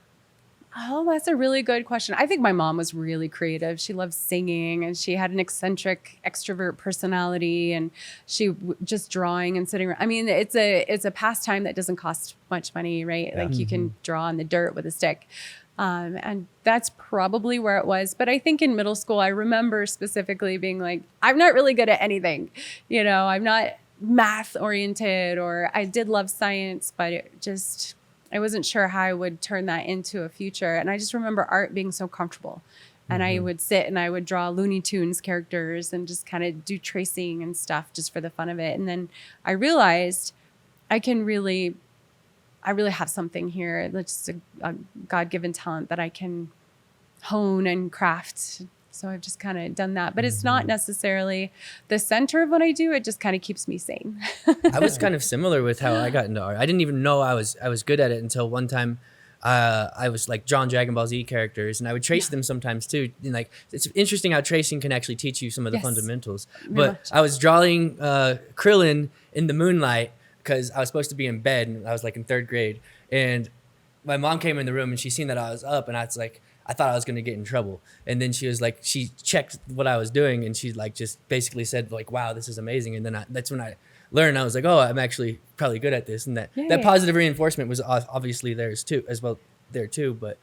Oh, that's a really good question. I think my mom was really creative. She loved singing, and she had an eccentric extrovert personality, and she just drawing and sitting around. I mean, it's a pastime that doesn't cost much money, right? Yeah. Like you can draw in the dirt with a stick. And that's probably where it was. But I think in middle school, I remember specifically being like, I'm not really good at anything. You know, I'm not math oriented, or I did love science, but I wasn't sure how I would turn that into a future. And I just remember art being so comfortable. And I would sit and I would draw Looney Tunes characters and just kind of do tracing and stuff just for the fun of it. And then I realized I really have something here. That's just a God-given talent that I can hone and craft. So I've just kind of done that. But it's not necessarily the center of what I do. It just kind of keeps me sane. I was kind of similar with how I got into art. I didn't even know I was good at it until one time I was like drawing Dragon Ball Z characters, and I would trace them sometimes too. And like, it's interesting how tracing can actually teach you some of the fundamentals. But I was drawing Krillin in the moonlight because I was supposed to be in bed, and I was like in 3rd grade. And my mom came in the room and she seen that I was up, and I thought I was going to get in trouble. And then she was like, she checked what I was doing, and she like just basically said like, wow, this is amazing. And then that's when I learned. I was like, oh, I'm actually probably good at this. And that positive reinforcement was obviously theirs too, as well there too. But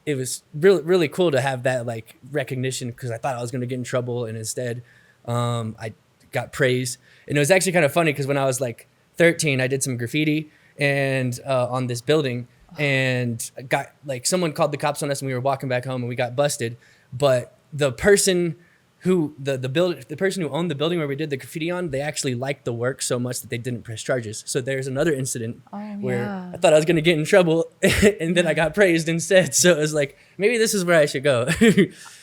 it was really, really cool to have that like recognition, because I thought I was going to get in trouble. And instead I got praise. And it was actually kind of funny because when I was like 13, I did some graffiti and on this building, and got like, someone called the cops on us, and we were walking back home and we got busted. But the person who the person who owned the building where we did the graffiti on, they actually liked the work so much that they didn't press charges. So there's another incident where I thought I was going to get in trouble, and then I got praised instead. So it was like, maybe this is where I should go.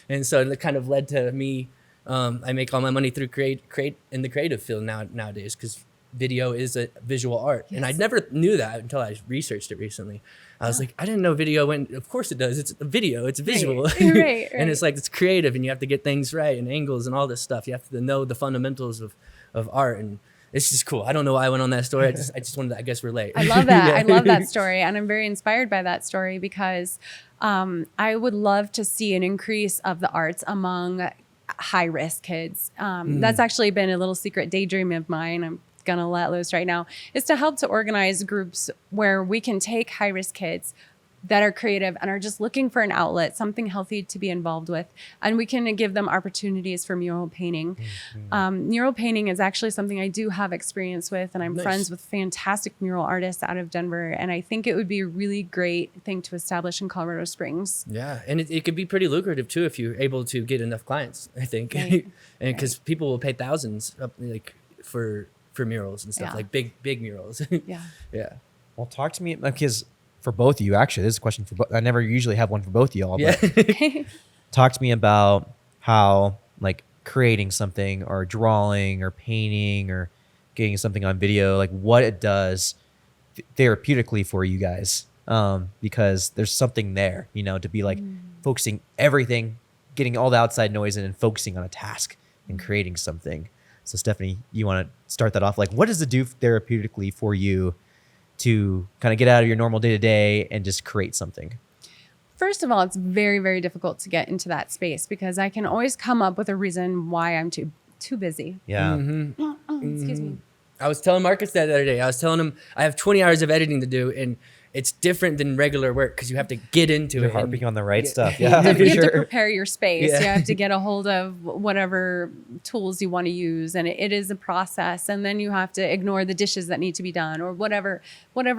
And so it kind of led to me. I make all my money through create in the creative field nowadays, because video is a visual art. Yes. And I never knew that until I researched it recently. I was like, I didn't know video went, of course it does. It's a video, it's visual. Right. And it's like, it's creative, and you have to get things right and angles and all this stuff. You have to know the fundamentals of art, and it's just cool. I don't know why I went on that story. I just wanted to, I guess, relate. I love that. I love that story. And I'm very inspired by that story, because I would love to see an increase of the arts among high-risk kids. That's actually been a little secret daydream of mine. I'm gonna let loose right now, is to help to organize groups where we can take high-risk kids that are creative and are just looking for an outlet, something healthy to be involved with, and we can give them opportunities for mural painting. Mural painting is actually something I do have experience with, and I'm friends with fantastic mural artists out of Denver, and I think it would be a really great thing to establish in Colorado Springs. Yeah, and it could be pretty lucrative too if you're able to get enough clients, I think. Right. And because people will pay thousands like for murals and stuff, like big murals. Yeah. Well, talk to me, because for both of you, actually, this is a question for both. I never usually have one for both of y'all, but talk to me about how like creating something or drawing or painting or getting something on video, like what it does therapeutically for you guys, because there's something there, you know, to be like focusing everything, getting all the outside noise and then focusing on a task and creating something. So Stephanie, you want to start that off? Like, what does it do therapeutically for you to kind of get out of your normal day to day and just create something? First of all, it's very, very difficult to get into that space because I can always come up with a reason why I'm too busy. Yeah. Excuse me. I was telling Marcus that the other day. I was telling him I have 20 hours of editing to do, and it's different than regular work because you have to get into You're it. harping on the right stuff. You Yeah, have for to sure. prepare your space. Yeah. You have to get a hold of whatever tools you want to use. And it is a process. And then you have to ignore the dishes that need to be done or whatever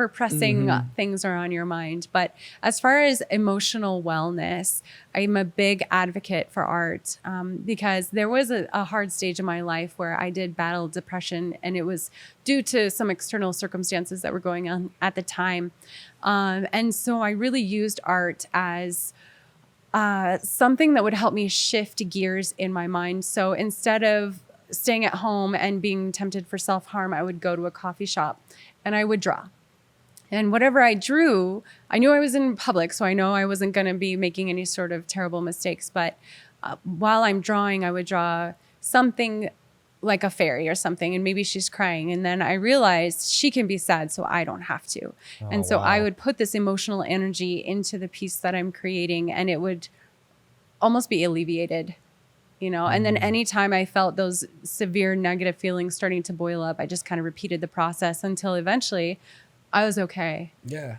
pressing things are on your mind. But as far as emotional wellness, I'm a big advocate for art because there was a hard stage in my life where I did battle depression, and it was due to some external circumstances that were going on at the time. And so I really used art as something that would help me shift gears in my mind. So instead of staying at home and being tempted for self-harm, I would go to a coffee shop and I would draw. And whatever I drew, I knew I was in public, so I know I wasn't going to be making any sort of terrible mistakes. But while I'm drawing, I would draw something like a fairy or something, and maybe she's crying. And then I realized she can be sad, so I don't have to. And so I would put this emotional energy into the piece that I'm creating, and it would almost be alleviated, you know? And then anytime I felt those severe negative feelings starting to boil up, I just kind of repeated the process until eventually I was okay. Yeah.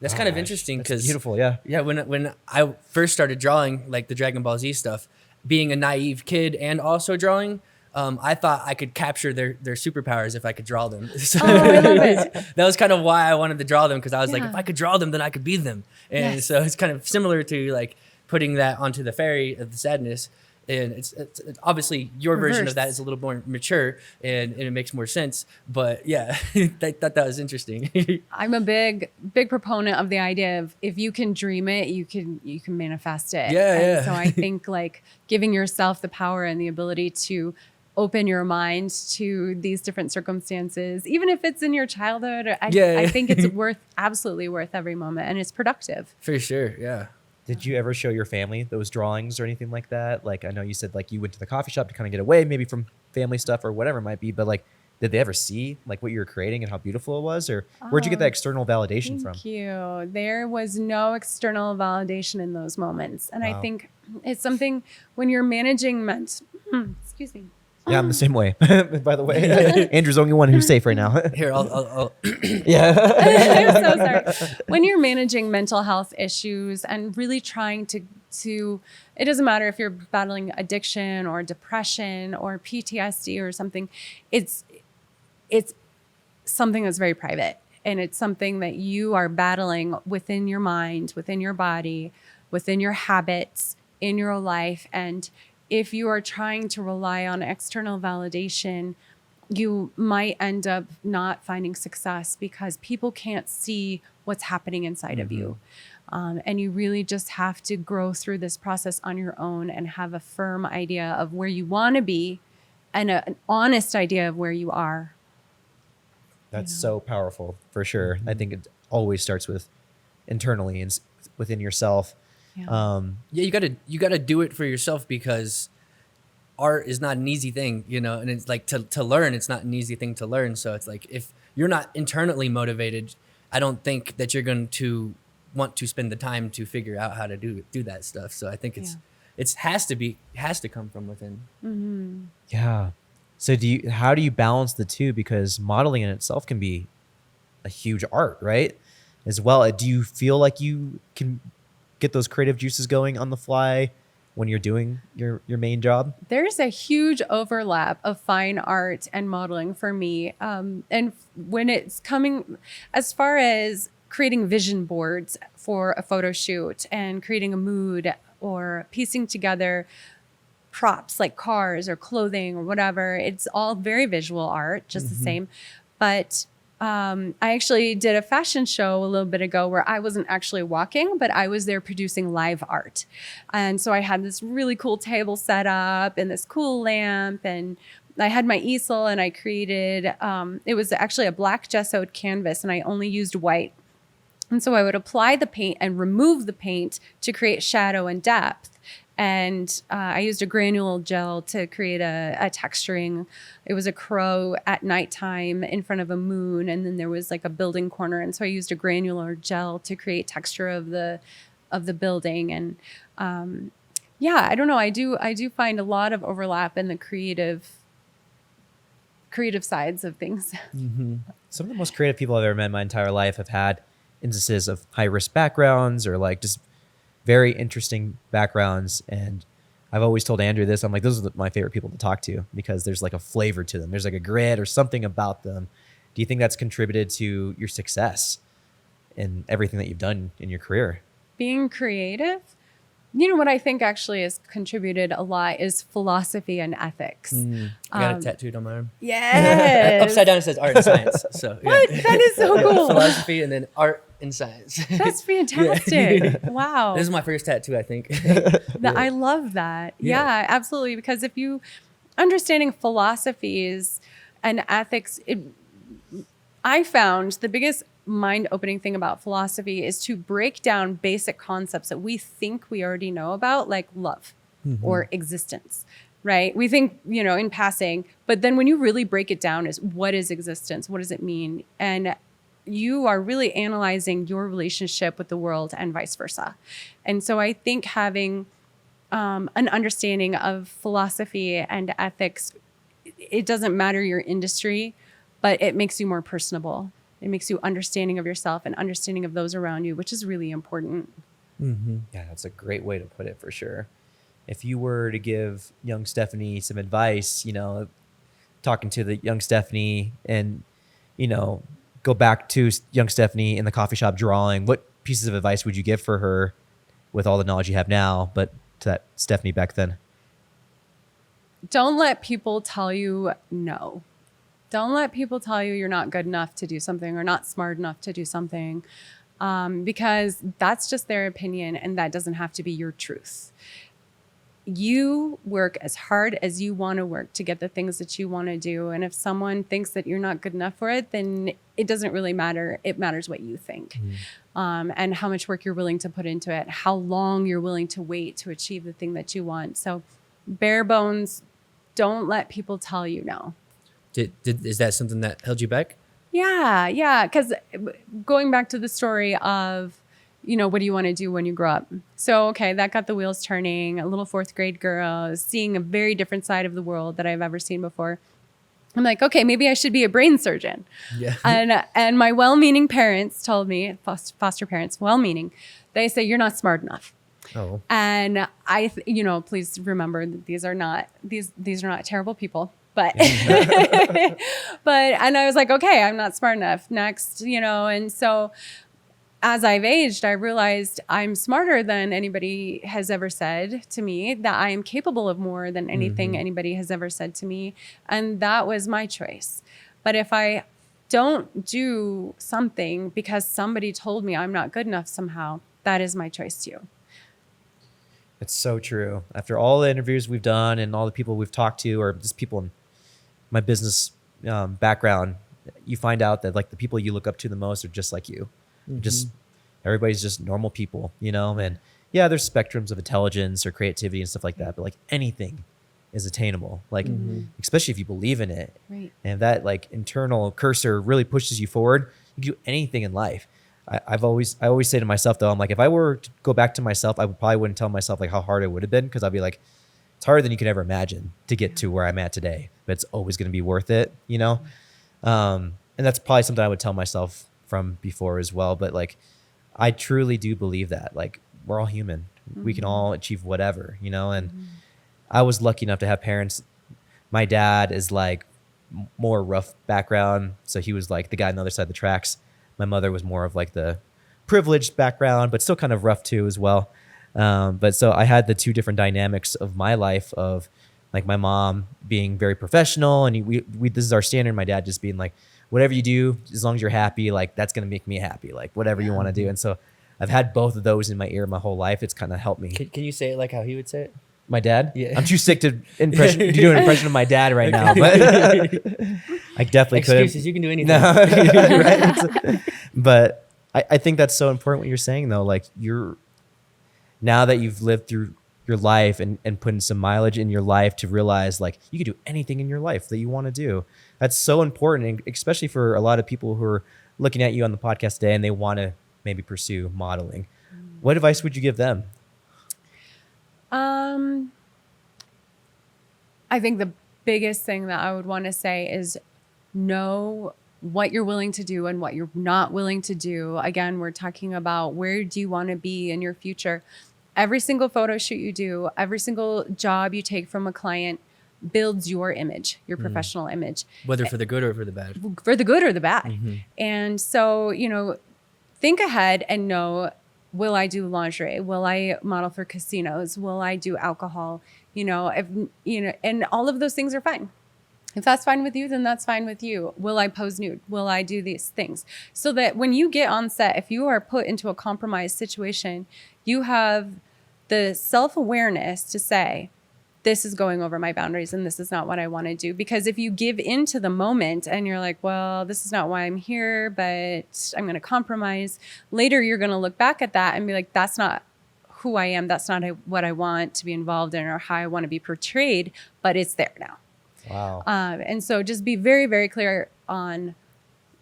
That's kind of interesting That's because beautiful. Yeah. Yeah, when I first started drawing like the Dragon Ball Z stuff, being a naive kid and also drawing, I thought I could capture their superpowers if I could draw them. So I love it. that was kind of why I wanted to draw them, because I was like, Yeah. if I could draw them, then I could be them. And Yes. so it's kind of similar to like putting that onto the fairy of the sadness. And it's obviously your version of Reverse. that is a little more mature and it makes more sense. But yeah, I thought that was interesting. I'm a big proponent of the idea of if you can dream it, you can manifest it. Yeah, and yeah. So I think like giving yourself the power and the ability to open your mind to these different circumstances, even if it's in your childhood, I think it's absolutely worth every moment, and it's productive. For sure, yeah. Did you ever show your family those drawings or anything like that? Like, I know you said like you went to the coffee shop to kind of get away maybe from family stuff or whatever it might be, but like, did they ever see like what you were creating and how beautiful it was? Or where'd you get that external validation from? Thank you. There was no external validation in those moments. And I Wow. think it's something when you're managing excuse me. Yeah, I'm the same way, by the way. Andrew's the only one who's safe right now. Here, I'll Yeah. I'm so sorry. When you're managing mental health issues and really trying to it doesn't matter if you're battling addiction or depression or PTSD or something, it's something that's very private, and it's something that you are battling within your mind, within your body, within your habits, in your life. And if you are trying to rely on external validation, you might end up not finding success because people can't see what's happening inside of you. And you really just have to grow through this process on your own and have a firm idea of where you want to be and an honest idea of where you are. That's so powerful for sure. I think it always starts with internally and within yourself. Yeah. Yeah, you gotta do it for yourself, because art is not an easy thing, you know, and it's like to learn, it's not an easy thing to learn. So it's like if you're not internally motivated, I don't think that you're going to want to spend the time to figure out how to do that stuff. So I think it has to come from within. Yeah. So how do you balance the two? Because modeling in itself can be a huge art, right? As well. Do you feel like you can get those creative juices going on the fly when you're doing your main job? There's a huge overlap of fine art and modeling for me. And when it's coming, as far as creating vision boards for a photo shoot and creating a mood or piecing together props like cars or clothing or whatever, it's all very visual art, just the same. But I actually did a fashion show a little bit ago where I wasn't actually walking, but I was there producing live art. And so I had this really cool table set up and this cool lamp, and I had my easel and I created, it was actually a black gessoed canvas and I only used white. And so I would apply the paint and remove the paint to create shadow and depth. And I used a granule gel to create a texturing. It was a crow at nighttime in front of a moon. And then there was like a building corner. And so I used a granular gel to create texture of the building. And I don't know. I do find a lot of overlap in the creative sides of things. Mm-hmm. Some of the most creative people I've ever met in my entire life have had instances of high risk backgrounds or like just very interesting backgrounds. And I've always told Andrew this. I'm like, those are my favorite people to talk to because there's like a flavor to them. There's like a grit or something about them. Do you think that's contributed to your success in everything that you've done in your career? Being creative? You know what I think actually has contributed a lot is philosophy and ethics. I got it tattooed on my arm. Yes. Upside down it says art and science. So What? That is so cool. Philosophy and then art and science. That's fantastic. Wow. This is my first tattoo, I think. I love that. Yeah. Yeah, absolutely. Because if you understanding philosophies and ethics, I found the biggest mind-opening thing about philosophy is to break down basic concepts that we think we already know about, like love or existence, right? We think, in passing, but then when you really break it down is what is existence? What does it mean? And you are really analyzing your relationship with the world and vice versa. And so I think having an understanding of philosophy and ethics, it doesn't matter your industry, but it makes you more personable. It makes you understanding of yourself and understanding of those around you, which is really important. Mm-hmm. Yeah, that's a great way to put it for sure. If you were to give young Stephanie some advice, talking to the young Stephanie and, go back to young Stephanie in the coffee shop drawing, what pieces of advice would you give for her with all the knowledge you have now, but to that Stephanie back then? Don't let people tell you no. Don't let people tell you you're not good enough to do something or not smart enough to do something, because that's just their opinion and that doesn't have to be your truth. You work as hard as you want to work to get the things that you want to do. And if someone thinks that you're not good enough for it, then it doesn't really matter. It matters what you think, and how much work you're willing to put into it, how long you're willing to wait to achieve the thing that you want. So bare bones, don't let people tell you no. Is that something that held you back? Yeah. Because going back to the story of, what do you want to do when you grow up? So, okay, that got the wheels turning. A little fourth grade girl seeing a very different side of the world that I've ever seen before. I'm like, okay, maybe I should be a brain surgeon. Yeah. And my well-meaning parents told me, foster parents, well-meaning, they say you're not smart enough. Oh. And please remember that these are not terrible people. But and I was like, okay, I'm not smart enough. Next, and so as I've aged, I realized I'm smarter than anybody has ever said to me, that I am capable of more than anything anybody has ever said to me. And that was my choice. But if I don't do something because somebody told me I'm not good enough somehow, that is my choice too. It's so true. After all the interviews we've done and all the people we've talked to, or just people in my business background, you find out that like the people you look up to the most are just like you. Just everybody's just normal people, and yeah, there's spectrums of intelligence or creativity and stuff like that, but like anything is attainable, like especially if you believe in it. Right. And if that like internal cursor really pushes you forward, you can do anything in life. I always say to myself though, I'm like, if I were to go back to myself, I probably wouldn't tell myself like how hard it would have been, because I'd be like, it's harder than you could ever imagine to get to where I'm at today, but it's always going to be worth it, and that's probably something I would tell myself from before as well. But like, I truly do believe that like we're all human. We can all achieve whatever, and I was lucky enough to have parents. My dad is like more rough background. So he was like the guy on the other side of the tracks. My mother was more of like the privileged background, but still kind of rough too as well. But so I had the two different dynamics of my life of like my mom being very professional and we this is our standard. My dad just being like, whatever you do, as long as you're happy, like that's going to make me happy, like whatever you want to do. And so I've had both of those in my ear my whole life. It's kind of helped me. Can you say it like how he would say it? My dad? Yeah. I'm too sick to do an impression of my dad right now, but I definitely couldn't. Excuses, you can do anything. No, right? But I think that's so important what you're saying though. Like now that you've lived through your life and put in some mileage in your life to realize like you can do anything in your life that you want to do. That's so important, and especially for a lot of people who are looking at you on the podcast today and they want to maybe pursue modeling. What advice would you give them? I think the biggest thing that I would want to say is know what you're willing to do and what you're not willing to do. Again, we're talking about where do you want to be in your future. Every single photo shoot you do, every single job you take from a client builds your image, your professional image. Whether for the good or for the bad. For the good or the bad. And so, think ahead and know, will I do lingerie? Will I model for casinos? Will I do alcohol? And all of those things are fine. If that's fine with you, then that's fine with you. Will I pose nude? Will I do these things? So that when you get on set, if you are put into a compromised situation, you have the self-awareness to say, this is going over my boundaries and this is not what I want to do. Because if you give into the moment and you're like, well, this is not why I'm here, but I'm going to compromise. Later, you're going to look back at that and be like, that's not who I am. That's not what I want to be involved in or how I want to be portrayed, but it's there now. Wow. And so just be very, very clear on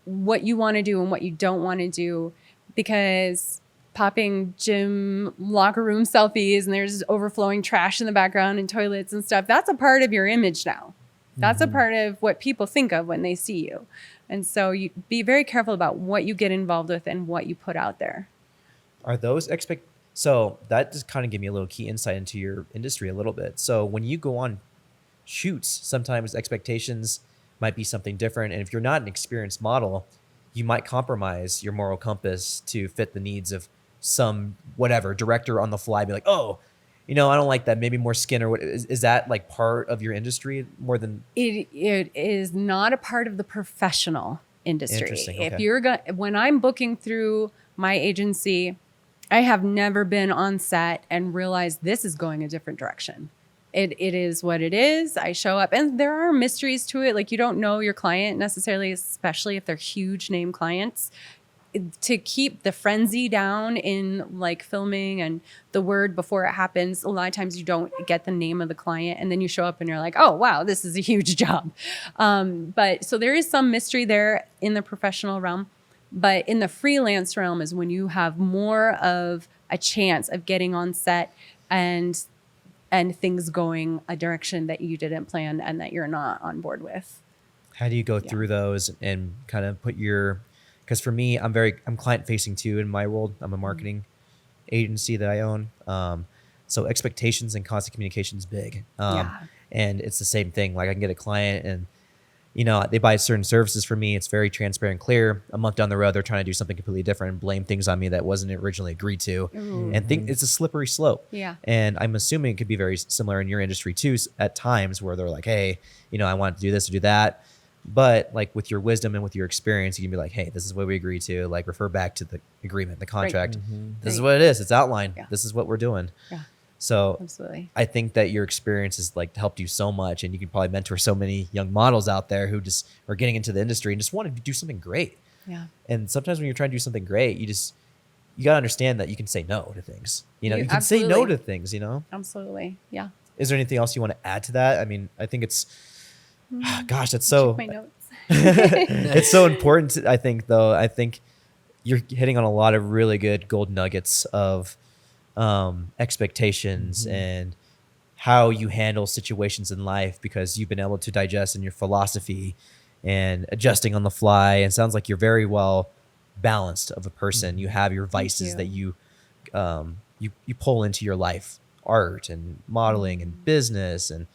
what you want to do and what you don't want to do, because popping gym locker room selfies and there's overflowing trash in the background and toilets and stuff, that's a part of your image now. That's a part of what people think of when they see you. And so you be very careful about what you get involved with and what you put out there. Are those so that just kind of gave me a little key insight into your industry a little bit. So when you go on shoots, sometimes expectations might be something different. And if you're not an experienced model, you might compromise your moral compass to fit the needs of some whatever director on the fly, be like, oh, I don't like that, maybe more skin, or what is that like part of your industry more than it is not a part of the professional industry. Interesting, If okay. you're when I'm booking through my agency, I have never been on set and realized this is going a different direction. It is what it is. I show up and there are mysteries to it. Like you don't know your client necessarily, especially if they're huge name clients. To keep the frenzy down in like filming and the word before it happens, a lot of times you don't get the name of the client and then you show up and you're like, oh, wow, this is a huge job. But so there is some mystery there in the professional realm. But in the freelance realm is when you have more of a chance of getting on set and things going a direction that you didn't plan and that you're not on board with. how do you go through those and kind of put because for me, I'm client facing too in my world. I'm a marketing agency that I own. So expectations and constant communication is big. And it's the same thing. Like I can get a client and, they buy certain services from me. It's very transparent, clear. A month down the road, they're trying to do something completely different and blame things on me that wasn't originally agreed to. And it's a slippery slope. Yeah. And I'm assuming it could be very similar in your industry too, at times where they're like, hey, I want to do this or do that. But like with your wisdom and with your experience, you can be like, hey, this is what we agreed to, like refer back to the agreement, the contract. This is what it is. It's outlined. Yeah. This is what we're doing. Yeah. So Absolutely. I think that your experience has like helped you so much, and you can probably mentor so many young models out there who just are getting into the industry and just want to do something great. Yeah. And sometimes when you're trying to do something great, you got to understand that you can say no to things. You can Absolutely. say no to things, Absolutely. Yeah. Is there anything else you want to add to that? I mean, I think it's, gosh, that's so, My notes. it's so important. I think you're hitting on a lot of really good gold nuggets of expectations and how you handle situations in life, because you've been able to digest in your philosophy and adjusting on the fly. And it sounds like you're very well balanced of a person. You have your vices that you pull into your life, art and modeling and business and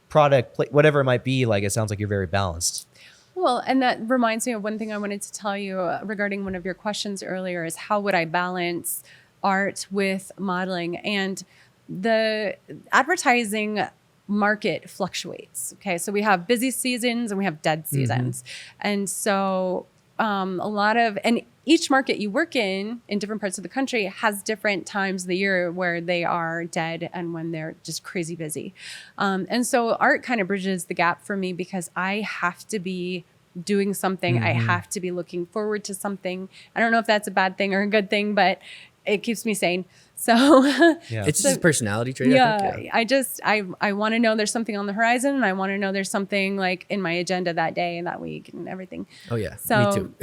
product, whatever it might be. Like, it sounds like you're very balanced. Well, and that reminds me of one thing I wanted to tell you regarding one of your questions earlier is how would I balance art with modeling? And the advertising market fluctuates. Okay. So we have busy seasons and we have dead seasons. And so a lot of, and each market you work in different parts of the country has different times of the year where they are dead and when they're just crazy busy. And so art kind of bridges the gap for me because I have to be doing something. I have to be looking forward to something. I don't know if that's a bad thing or a good thing, but it keeps me sane. So it's just a personality trait. Yeah, I think. I want to know there's something on the horizon, and I want to know there's something like in my agenda that day and that week and everything. Oh yeah, so, me too.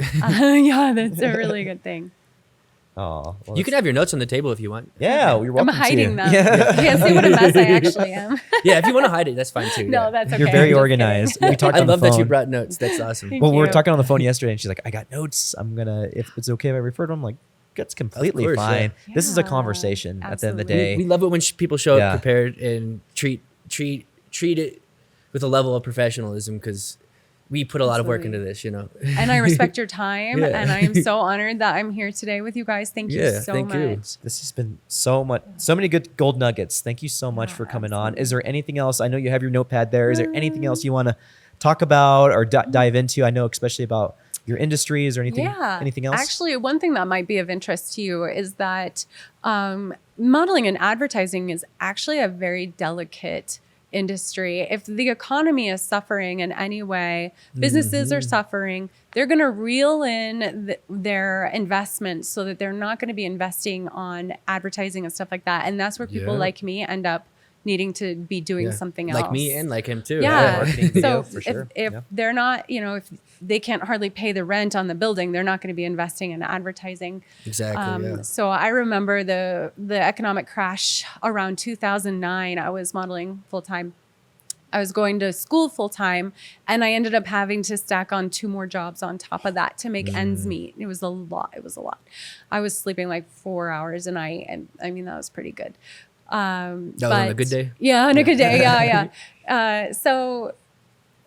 Yeah, that's a really good thing. Oh, well, you can have your notes on the table if you want. Yeah, you're welcome. I'm hiding to. them. Yeah. You can't see what a mess I actually am. Yeah, if you want to hide it, that's fine too. No, yeah. that's okay. You're very I'm just organized. kidding. We talked I on the love phone. that you brought notes. That's awesome. Thank Well, we were you. talking on the phone yesterday, and she's like, "I got notes. I'm gonna, if it's okay if I refer to them." I'm like, that's completely course, fine. yeah. This is a Yeah, conversation at the end of the absolutely. day. We love it when people show Yeah. up prepared and treat it with a level of professionalism because we put a lot of work into Absolutely. this, you know. And I respect your time, Yeah. and I am so honored that I'm here today with you guys. Thank you Yeah, so thank much. you. This has been so many good gold nuggets. Thank you so much for coming on. Is there anything else? I know you have your notepad there. Is there anything else you want to talk about or dive into? I know especially about your industry. Is there anything else? Actually, one thing that might be of interest to you is that modeling and advertising is actually a very delicate industry. If the economy is suffering in any way, businesses are suffering, they're going to reel in their investments so that they're not going to be investing on advertising and stuff like that. And that's where people Yeah. like me end up needing to be doing something else. Like me and like him too. Yeah. marketing video, So for if, sure. if Yeah. they're not, if they can't hardly pay the rent on the building, they're not going to be investing in advertising. Exactly. Yeah. So I remember the economic crash around 2009. I was modeling full time. I was going to school full time, and I ended up having to stack on 2 more jobs on top of that to make ends meet. It was a lot. I was sleeping like 4 hours a night, and I mean that was pretty good. That was on a good day? Yeah, on a good day. Yeah. So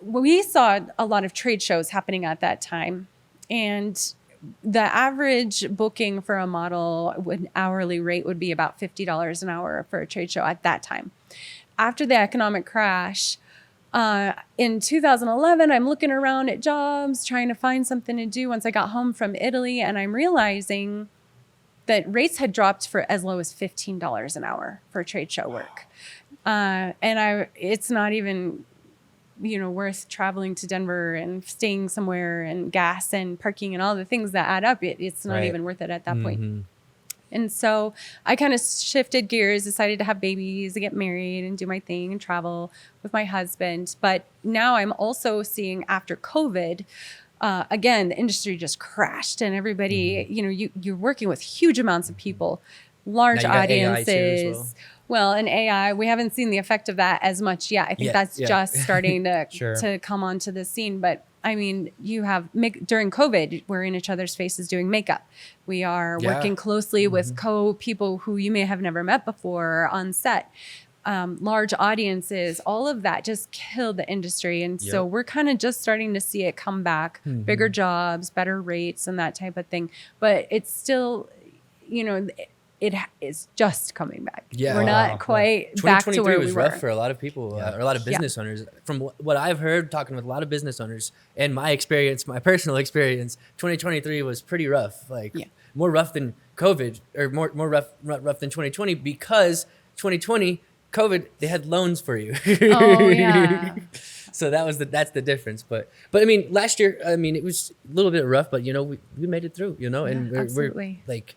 we saw a lot of trade shows happening at that time, and the average booking for a model with hourly rate would be about $50 an hour for a trade show at that time. After the economic crash, in 2011, I'm looking around at jobs, trying to find something to do once I got home from Italy, and I'm realizing that rates had dropped for as low as $15 an hour for trade show work. It's not even, worth traveling to Denver and staying somewhere and gas and parking and all the things that add up. It's not even worth it at that point. And so I kind of shifted gears, decided to have babies, get married and do my thing and travel with my husband. But now I'm also seeing after COVID, again, the industry just crashed and everybody, you're working with huge amounts of people, large Now you got AI audiences. too as Well, and AI, we haven't seen the effect of that as much yet. I think that's just starting to Sure. to come onto the scene. But I mean, you have during COVID, we're in each other's faces doing makeup. We are working closely with people who you may have never met before on set. Large audiences, all of that just killed the industry. And so we're kind of just starting to see it come back, bigger jobs, better rates and that type of thing. But it's still, it is just coming back. Yeah. We're not quite back to 2023 where was we were. rough for a lot of people, or a lot of business owners. From what I've heard, talking with a lot of business owners, and my personal experience, 2023 was pretty rough. More rough than COVID, or more rough than 2020, because 2020 COVID, they had loans for you. Oh yeah. So that's the difference. But I mean, last year, it was a little bit rough, but we made it through, and we're absolutely. like,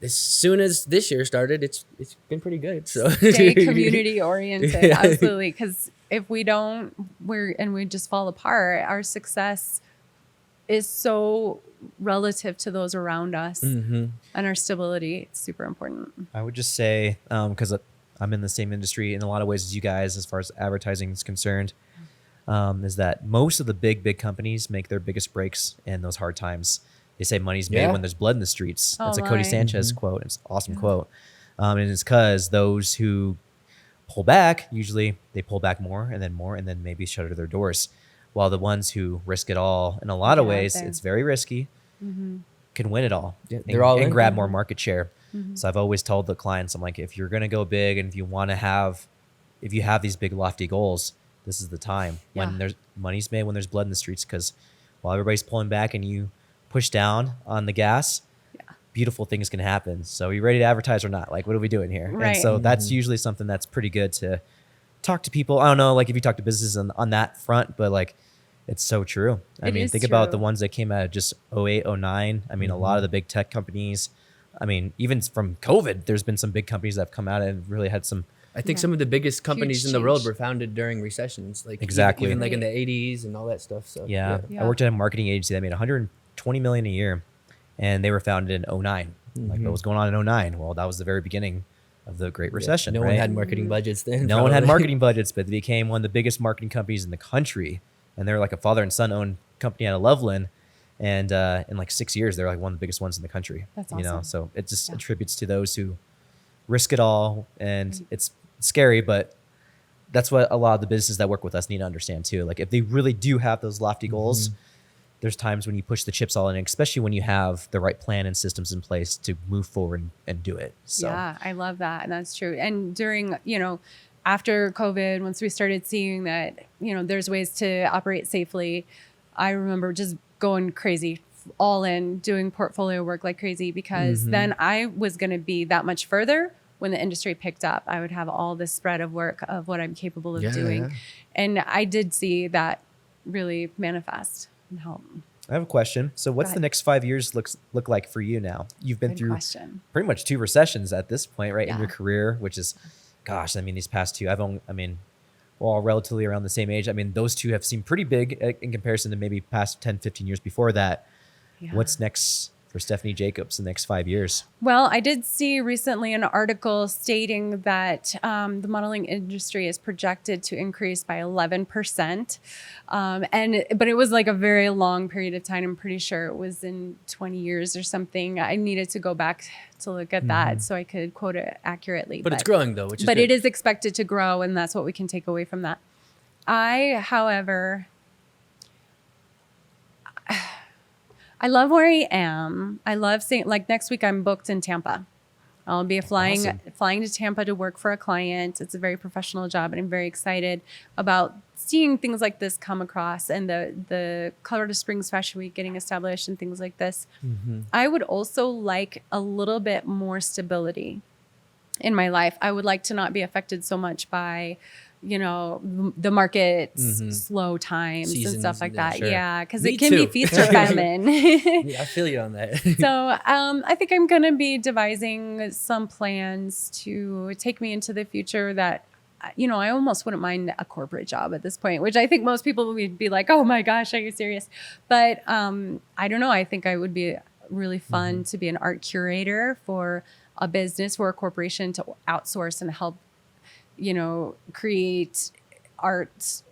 as soon as this year started, it's been pretty good. So Stay community oriented, Yeah. absolutely. Because if we don't, we just fall apart. Our success is so relative to those around us, and our stability. It's super important. I would just say, because I'm in the same industry in a lot of ways as you guys, as far as advertising is concerned, is that most of the big companies make their biggest breaks in those hard times. They say money's made when there's blood in the streets. That's a Cody Sanchez quote. It's an awesome quote. And it's because those who pull back, usually they pull back more and then maybe shutter their doors. While the ones who risk it all, in a lot of ways, it's very risky, can win it all. they're all and in. grab more market share. So I've always told the clients, I'm like, if you're going to go big and if you have these big lofty goals, this is the time when there's money's made, when there's blood in the streets. Because while everybody's pulling back and you push down on the gas, beautiful things can happen. So are you ready to advertise or not? Like, what are we doing here? Right. And so that's usually something that's pretty good to talk to people. I don't know, like if you talk to businesses on that front, but like, it's so true. I mean, think about the ones that came out of just 08, 09. I mean, a lot of the big tech companies, I mean, even from COVID, there's been some big companies that have come out and really had some. I think some of the biggest companies in the world were founded during recessions, like even like in the 80s and all that stuff. So yeah. I worked at a marketing agency that made 120 million a year, and they were founded in 09. Like what was going on in 09? Well, that was the very beginning of the Great Recession. No one had marketing budgets then. No one had marketing budgets, but they became one of the biggest marketing companies in the country. And they're like a father and son owned company out of Loveland. And in like 6 years, they're like one of the biggest ones in the country. That's awesome. You know, so it just attributes to those who risk it all. And it's scary, but that's what a lot of the businesses that work with us need to understand too. Like if they really do have those lofty goals, there's times when you push the chips all in, especially when you have the right plan and systems in place to move forward and do it. So yeah, I love that. And that's true. And during, after COVID, once we started seeing that, there's ways to operate safely, I remember just going crazy, all in, doing portfolio work like crazy, because then I was going to be that much further when the industry picked up. I would have all this spread of work of what I'm capable of doing. Yeah. And I did see that really manifest and help. I have a question. So what's the next 5 years look like for you now? You've been through pretty much 2 recessions at this point, right? In your career, which is, gosh, I mean, these past 2, we're all relatively around the same age. I mean, those 2 have seemed pretty big in comparison to maybe past 10, 15 years before that. Yeah. What's next for Stephanie Jacobs the next 5 years? Well, I did see recently an article stating that the modeling industry is projected to increase by 11%. But it was like a very long period of time. I'm pretty sure it was in 20 years or something. I needed to go back to look at that so I could quote it accurately. But it's growing though, which is good. It is expected to grow, and that's what we can take away from that. I love where I am. I love seeing, like next week I'm booked in Tampa. I'll be flying to Tampa to work for a client. It's a very professional job, and I'm very excited about seeing things like this come across, and the Colorado Springs Fashion Week getting established and things like this. I would also like a little bit more stability in my life. I would like to not be affected so much by the market's slow times and stuff like that. Sure. Yeah, because it can be feast or famine. Yeah, I feel you on that. So I think I'm going to be devising some plans to take me into the future that, I almost wouldn't mind a corporate job at this point, which I think most people would be like, oh my gosh, are you serious? But I don't know. I think I would be really fun to be an art curator for a business, for a corporation, to outsource and help create art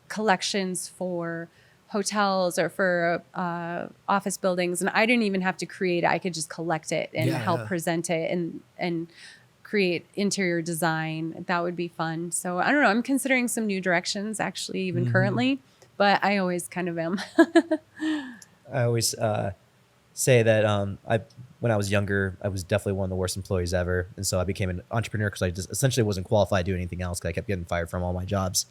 collections for hotels or for office buildings. And I didn't even have to create it. I could just collect it and help present it and create interior design. That would be fun. So I don't know. I'm considering some new directions actually, even currently, but I always kind of am. I always say that when I was younger, I was definitely one of the worst employees ever. And so I became an entrepreneur because I just essentially wasn't qualified to do anything else because I kept getting fired from all my jobs.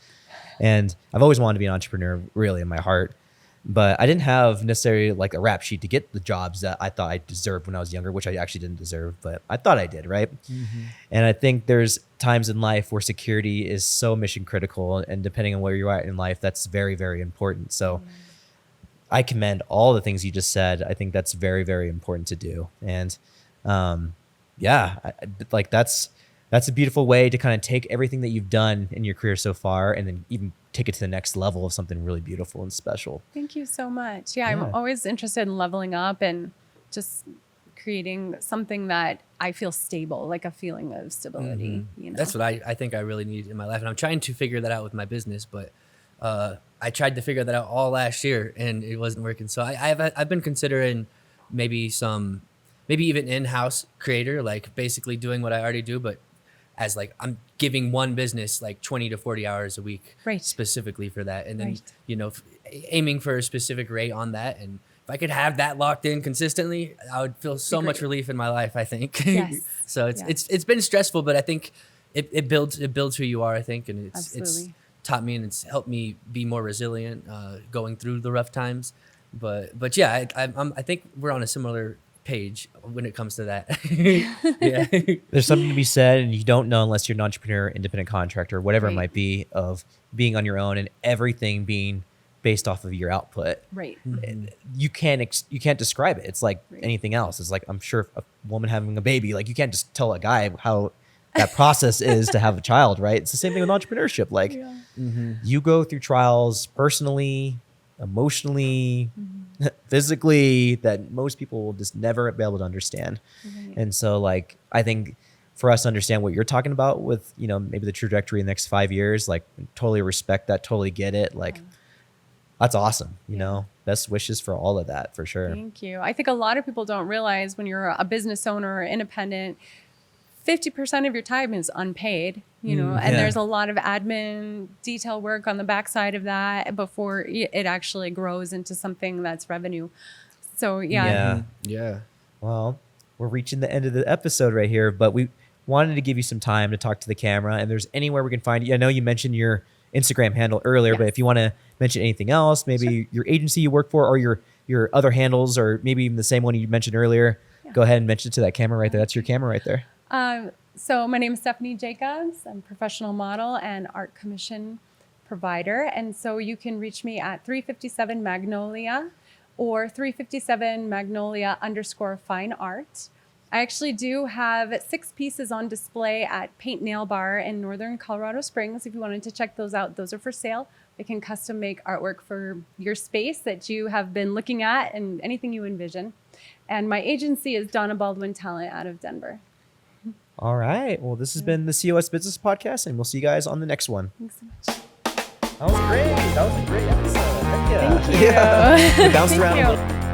And I've always wanted to be an entrepreneur, really, in my heart. But I didn't have necessarily like a rap sheet to get the jobs that I thought I deserved when I was younger, which I actually didn't deserve, but I thought I did, right? And I think there's times in life where security is so mission critical, and depending on where you're at in life, that's very, very important. So I commend all the things you just said. I think that's very, very important to do. And that's a beautiful way to kind of take everything that you've done in your career so far and then even take it to the next level of something really beautiful and special. Thank you so much. Yeah, I'm always interested in leveling up and just creating something that I feel stable, like a feeling of stability. That's what I think I really need in my life. And I'm trying to figure that out with my business, but I tried to figure that out all last year and it wasn't working. So I've been considering maybe even in-house creator, like basically doing what I already do, but as like I'm giving one business like 20 to 40 hours a week specifically for that. And then, aiming for a specific rate on that. And if I could have that locked in consistently, I would feel so much relief in my life, I think. Yes. So it's been stressful, but I think it builds who you are, I think. And it's taught me and it's helped me be more resilient going through the rough times. But yeah, I think we're on a similar page when it comes to that. Yeah. There's something to be said, and you don't know unless you're an entrepreneur, independent contractor, whatever it Right. might be, of being on your own and everything being based off of your output. Right. You can't describe it. It's like Right. anything else. It's like, I'm sure a woman having a baby, like you can't just tell a guy how that process is to have a child, right? It's the same thing with entrepreneurship. Like you go through trials personally, emotionally, physically, that most people will just never be able to understand. Right. And so like, I think for us to understand what you're talking about with, you know, maybe the trajectory in the next 5 years, like totally respect that, totally get it. Like that's awesome. You know, best wishes for all of that for sure. Thank you. I think a lot of people don't realize when you're a business owner or independent, 50% of your time is unpaid, you know, and yeah. there's a lot of admin detail work on the backside of that before it actually grows into something that's revenue. So Yeah. Yeah. Well, we're reaching the end of the episode right here, but we wanted to give you some time to talk to the camera. And there's anywhere we can find you. I know you mentioned your Instagram handle earlier, but if you want to mention anything else, maybe your agency you work for or your other handles, or maybe even the same one you mentioned earlier, go ahead and mention it to that camera right there. That's your camera right there. So my name is Stephanie Jacobs. I'm a professional model and art commission provider. And so you can reach me at 357 Magnolia or 357 Magnolia _fine art. I actually do have 6 pieces on display at Paint Nail Bar in Northern Colorado Springs. If you wanted to check those out, those are for sale. I can custom make artwork for your space that you have been looking at and anything you envision. And my agency is Donna Baldwin Talent out of Denver. All right. Well, this has been the COS Business Podcast, and we'll see you guys on the next one. Thanks so much. That was great. That was a great episode. Heck yeah. Thank you. We bounced Thank around a you. little.